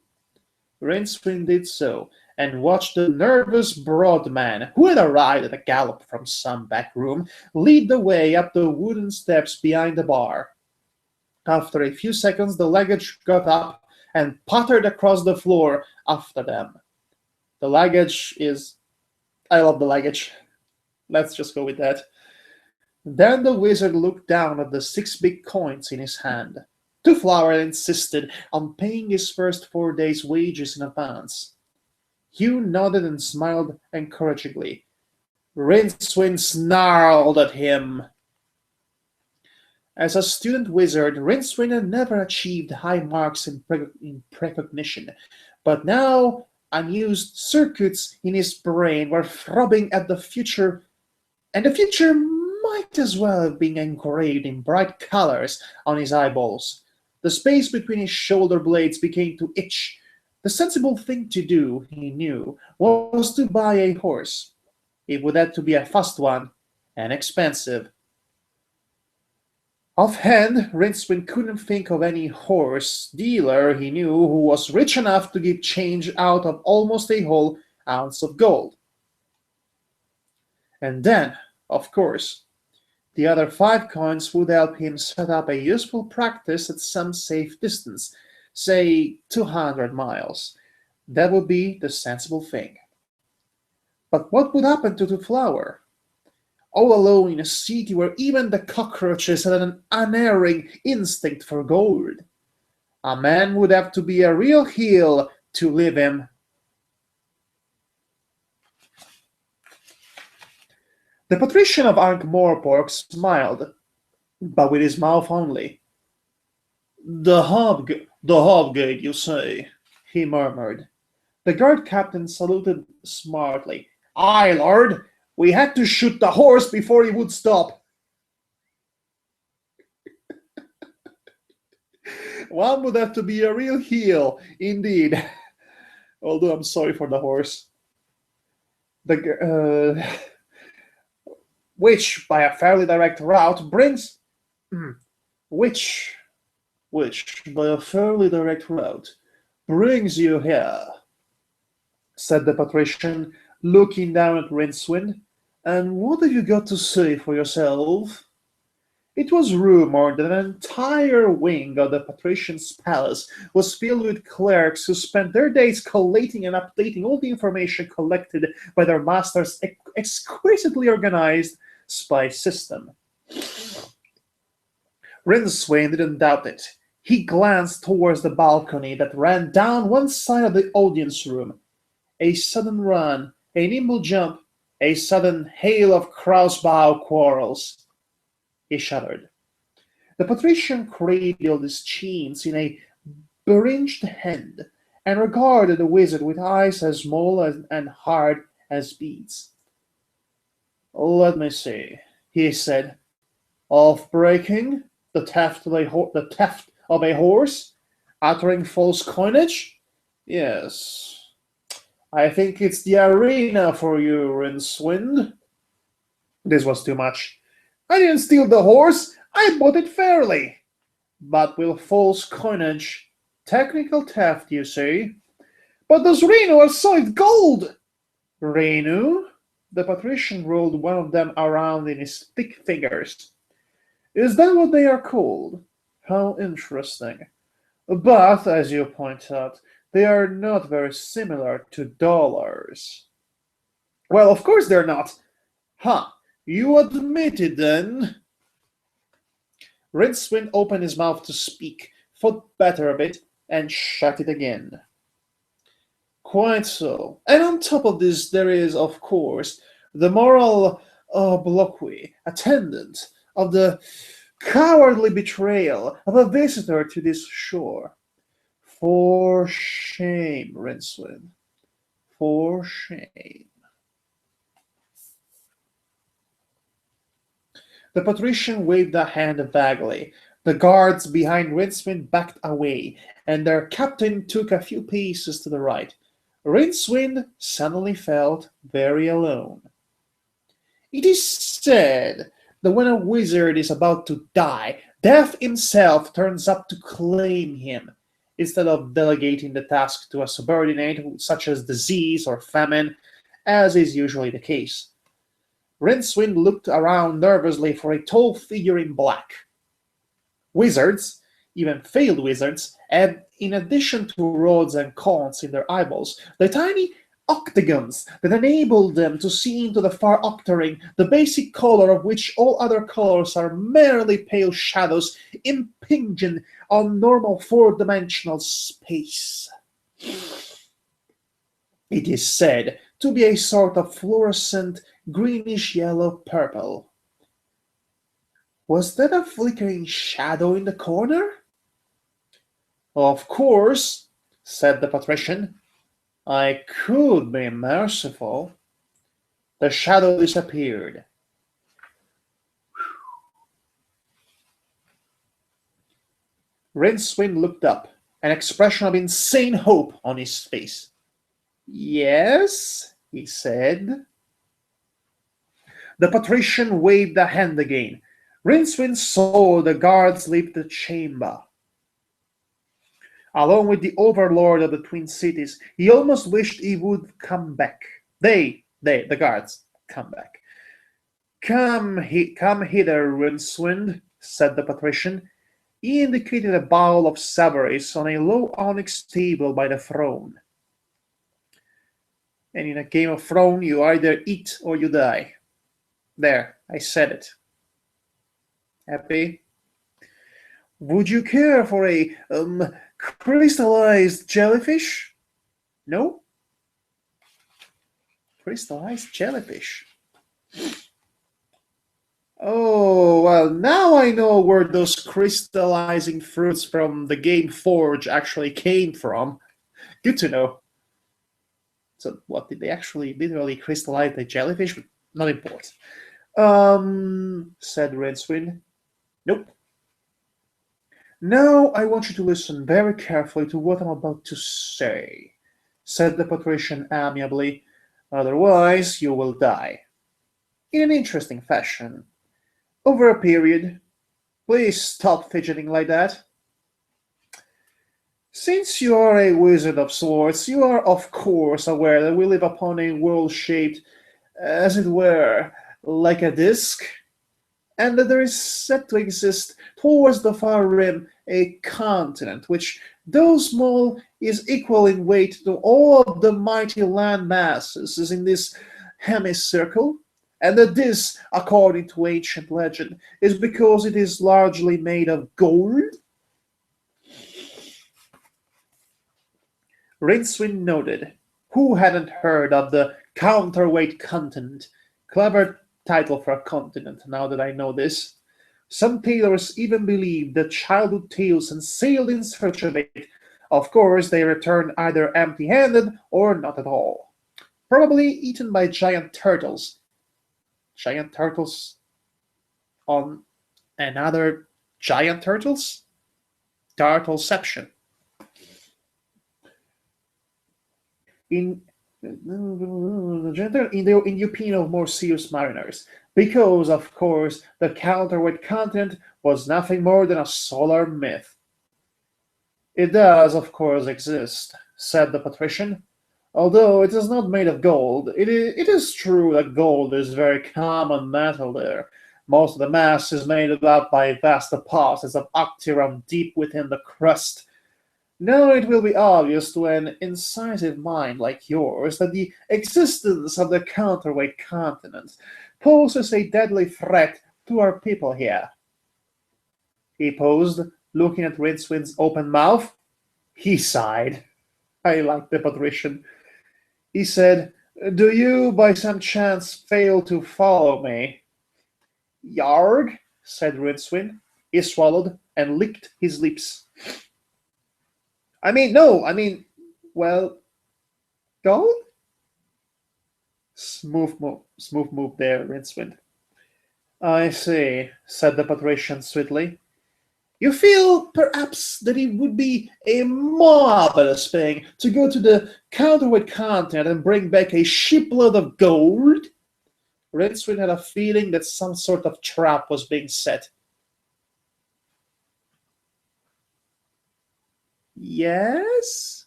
Rincewind did so, and watched the nervous broad man, who had arrived at a gallop from some back room, lead the way up the wooden steps behind the bar. After a few seconds, the luggage got up and pattered across the floor after them. The luggage is... I love the luggage. Let's just go with that. Then the wizard looked down at the 6 big coins in his hand. Twoflower insisted on paying his first 4 days' wages in advance. Hugh nodded and smiled encouragingly. Rincewind snarled at him. As a student wizard, Rincewind had never achieved high marks in precognition, but now unused circuits in his brain were throbbing at the future, and the future might as well have been engraved in bright colors on his eyeballs. The space between his shoulder blades began to itch. The sensible thing to do, he knew, was to buy a horse. It would have to be a fast one, and expensive. Offhand, Rincewind couldn't think of any horse dealer he knew who was rich enough to give change out of almost a whole ounce of gold. And then, of course, the other 5 coins would help him set up a useful practice at some safe distance, say 200 miles. That would be the sensible thing. But what would happen to Twoflower? All alone in a city where even the cockroaches had an unerring instinct for gold. A man would have to be a real heel to leave him. The patrician of Ankh-Morpork smiled, but with his mouth only. The Hobgate, you say, he murmured. The guard captain saluted smartly. Aye, lord, we had to shoot the horse before he would stop. One would have to be a real heel, indeed. Although I'm sorry for the horse. Which, by a fairly direct route, brings... Which, by a fairly direct route, brings you here, said the patrician, looking down at Rincewind. And what have you got to say for yourself? It was rumored that an entire wing of the patrician's palace was filled with clerks who spent their days collating and updating all the information collected by their master's exquisitely organized spy system. Rincewind didn't doubt it. He glanced towards the balcony that ran down one side of the audience room. A sudden run, a nimble jump, a sudden hail of crossbow quarrels. He shuddered. The patrician cradled his chins in a beringed hand, and regarded the wizard with eyes as small and hard as beads. "Let me see," he said. "Off-breaking, the theft of a horse, uttering false coinage? Yes. I think it's the arena for you, Rincewind." This was too much. "I didn't steal the horse. I bought it fairly. But with false coinage, technical theft, you see. But those Renu are solid gold." "Renu?" The patrician rolled one of them around in his thick fingers. "Is that what they are called? How interesting. But, as you point out, they are not very similar to dollars." "Well, of course they're not." "Huh, you admit it then?" Rincewind opened his mouth to speak, thought better of it, and shut it again. "Quite so. And on top of this, there is, of course, the moral obloquy attendant of the cowardly betrayal of a visitor to this shore. For shame, Rincewind. For shame." The patrician waved a hand vaguely. The guards behind Rincewind backed away, and their captain took a few paces to the right. Rincewind suddenly felt very alone. It is said that when a wizard is about to die, Death himself turns up to claim him, instead of delegating the task to a subordinate such as disease or famine, as is usually the case. Rincewind looked around nervously for a tall figure in black. Wizards, even failed wizards, had, in addition to rods and cones in their eyeballs, the tiny octagons that enabled them to see into the far octaring, the basic color of which all other colors are merely pale shadows impinging on normal four-dimensional space. It is said to be a sort of fluorescent greenish-yellow-purple. Was that a flickering shadow in the corner? "Of course," said the patrician. "I could be merciful." The shadow disappeared. Rincewind looked up, an expression of insane hope on his face. "Yes," he said. The patrician waved a hand again. Rincewind saw the guards leave the chamber. Along with the overlord of the Twin Cities, he almost wished he would come back. The guards, come back. Come hither, Rincewind," said the patrician. He indicated a bowl of savories on a low onyx table by the throne. "And in a game of throne, you either eat or you die. There, I said it. Happy? Would you care for a crystallized jellyfish? No? Crystallized jellyfish. Oh, well, now I know where those crystallizing fruits from the game Forge actually came from. Good to know. So, what, did they actually literally crystallize the jellyfish? Not important. Said Rincewind. Nope. "Now I want you to listen very carefully to what I'm about to say," said the patrician amiably. "Otherwise, you will die. In an interesting fashion. Over a period. Please stop fidgeting like that. Since you are a wizard of sorts, you are of course aware that we live upon a world shaped, as it were, like a disc, and that there is said to exist towards the far rim a continent which, though small, is equal in weight to all of the mighty land masses in this hemicircle, and that this, according to ancient legend, is because it is largely made of gold." Rincewind nodded. Who hadn't heard of the counterweight continent? Clever title for a continent, now that I know this. Some tailors even believed that childhood tales and sailed in search of it. Of course, they returned either empty-handed or not at all. Probably eaten by giant turtles. Giant turtles on another giant turtles? Turtleception. In the opinion of more serious mariners, because, of course, the counterweight continent was nothing more than a solar myth. It does, of course, exist, said the patrician. Although it is not made of gold, it is true that gold is very common metal there. Most of the mass is made up by vast deposits of octirum deep within the crust. Now it will be obvious to an incisive mind like yours that the existence of the counterweight continent poses a deadly threat to our people here. He paused, looking at Rincewind's open mouth. He sighed. I like the patrician. He said, "Do you, by some chance, fail to follow me?" "Yarg," said Rincewind. He swallowed and licked his lips. Well, gold? Smooth move there, Rincewind. I see, said the patrician sweetly. You feel, perhaps, that it would be a marvelous thing to go to the counterweight continent and bring back a shipload of gold? Rincewind had a feeling that some sort of trap was being set. Yes?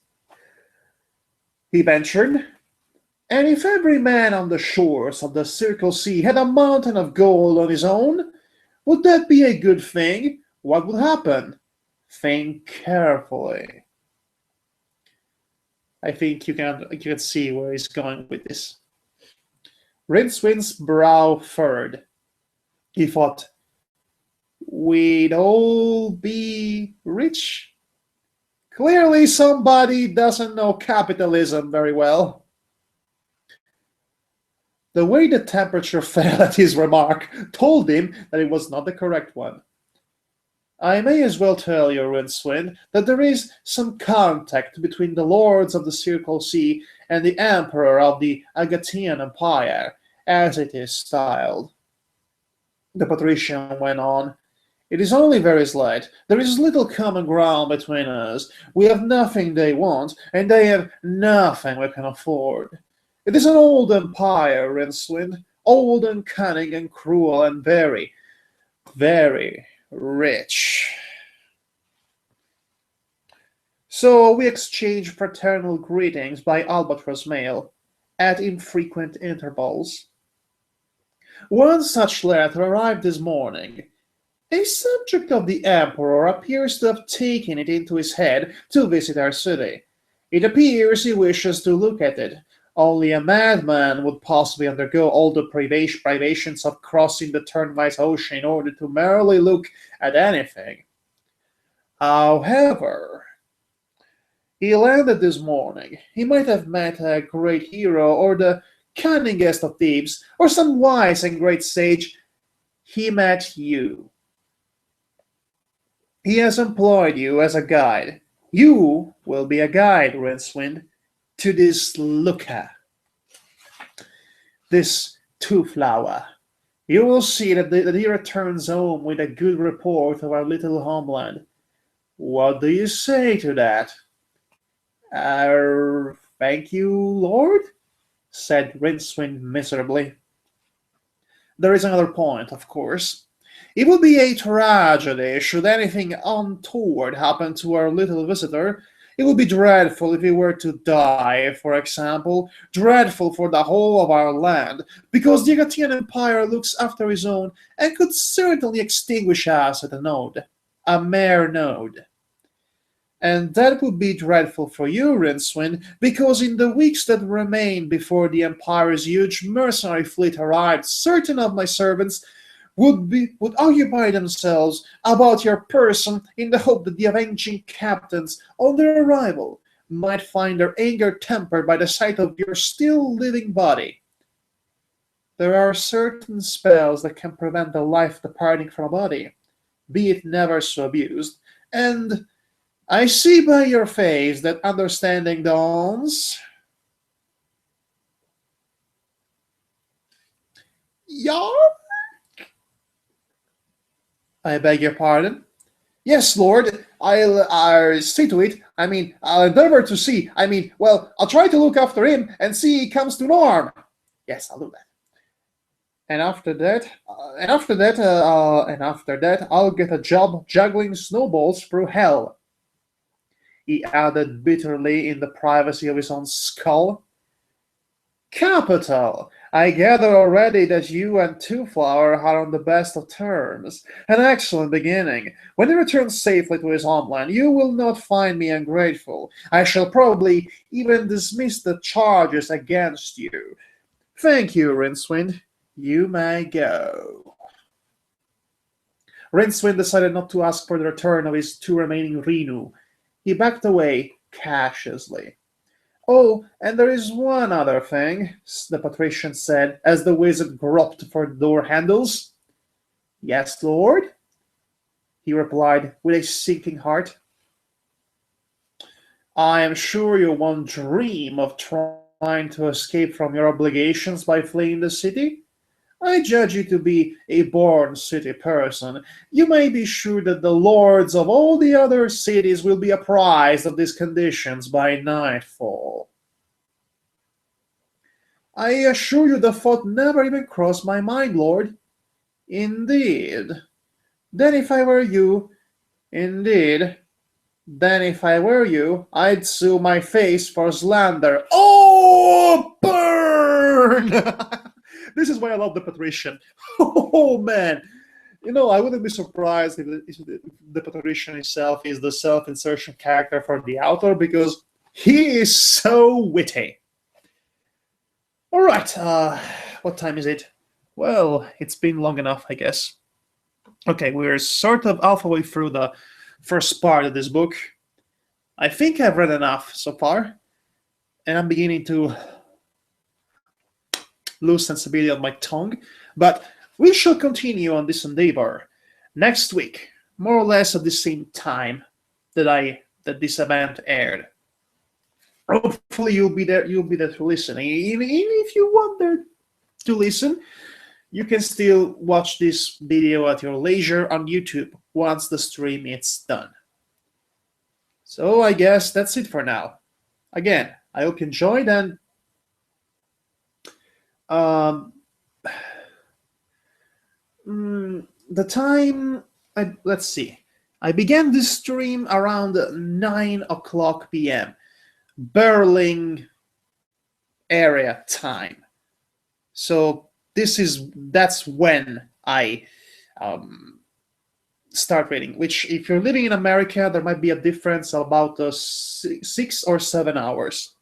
He ventured. And if every man on the shores of the Circle Sea had a mountain of gold on his own, would that be a good thing? What would happen? Think carefully. I think you can see where he's going with this. Rincewind's brow furrowed. He thought, we'd all be rich. Clearly somebody doesn't know capitalism very well. The way the temperature fell at his remark told him that it was not the correct one. I may as well tell you, Rincewind, that there is some contact between the lords of the Circle Sea and the emperor of the Agathian Empire, as it is styled. The patrician went on. It is only very slight. There is little common ground between us. We have nothing they want, and they have nothing we can afford. It is an old empire, Rincewind, old and cunning and cruel and very, very rich. So we exchange fraternal greetings by albatross mail at infrequent intervals. One such letter arrived this morning. A subject of the emperor appears to have taken it into his head to visit our city. It appears he wishes to look at it. Only a madman would possibly undergo all the privations of crossing the Turnwise Ocean in order to merely look at anything. However, he landed this morning. He might have met a great hero, or the cunningest of thieves, or some wise and great sage. He met you. He has employed you as a guide. You will be a guide, Rincewind, to this looker, this two-flower. You will see that he returns home with a good report of our little homeland. What do you say to that? Thank you, Lord, said Rincewind miserably. There is another point, of course. It would be a tragedy should anything untoward happen to our little visitor. It would be dreadful if he were to die, for example, dreadful for the whole of our land, because the Agathian Empire looks after his own and could certainly extinguish us at a mere node. And that would be dreadful for you, Rincewind, because in the weeks that remain before the Empire's huge mercenary fleet arrived, certain of my servants would occupy themselves about your person in the hope that the avenging captains, on their arrival, might find their anger tempered by the sight of your still living body. There are certain spells that can prevent the life departing from a body, be it never so abused, and I see by your face that understanding dawns. Yeah? I beg your pardon? Yes, Lord, I'll see to it. I'll endeavor to see. I'll try to look after him and see he comes to norm. Yes, I'll do that. And after that, I'll get a job juggling snowballs through hell. He added bitterly in the privacy of his own skull. Capital! I gather already that you and Two-Flower are on the best of terms. An excellent beginning. When he returns safely to his homeland, you will not find me ungrateful. I shall probably even dismiss the charges against you. Thank you, Rincewind. You may go. Rincewind decided not to ask for the return of his two remaining Renu. He backed away cautiously. Oh, and there is one other thing, the patrician said as the wizard groped for the door handles. Yes, Lord, he replied with a sinking heart. I am sure you won't dream of trying to escape from your obligations by fleeing the city. I judge you to be a born city person. You may be sure that the lords of all the other cities will be apprised of these conditions by nightfall. I assure you the thought never even crossed my mind, Lord. Indeed. Then if I were you, I'd sue my face for slander. Oh, burn! This is why I love the patrician. Oh, man. I wouldn't be surprised if the patrician himself is the self-insertion character for the author, because he is so witty. All right, what time is it? Well, it's been long enough, I guess. Okay, we're sort of halfway through the first part of this book. I think I've read enough so far, and I'm beginning to lose sensibility of my tongue, but we shall continue on this endeavor next week, more or less at the same time that this event aired. Hopefully you'll be there to listen. Even if you want there to listen, you can still watch this video at your leisure on YouTube once the stream is done. So I guess that's it for now. Again, I hope you enjoyed, and the time, let's see. I began this stream around 9:00 p.m. Berlin area time. So that's when I start reading, which if you're living in America, there might be a difference of about 6 or 7 hours.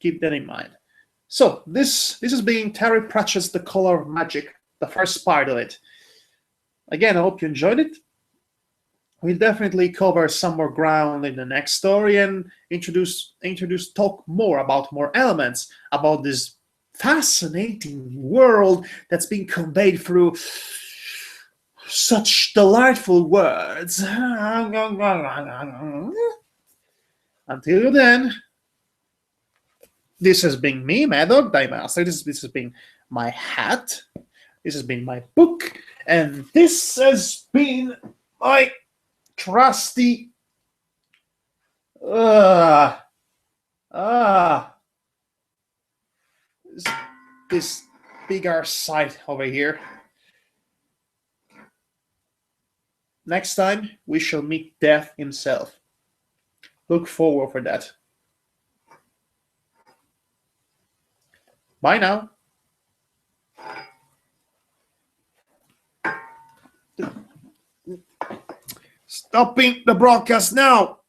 Keep that in mind. So this is being Terry Pratchett's The Color of Magic, the first part of it. Again, I hope you enjoyed it. We'll definitely cover some more ground in the next story and talk more about more elements about this fascinating world that's being conveyed through such delightful words. Until then, this has been me, Madhog, Thy Master. This has been my hat. This has been my book. And this has been my trusty this bigger sight over here. Next time we shall meet Death himself. Look forward for that. Bye now. Stopping the broadcast now.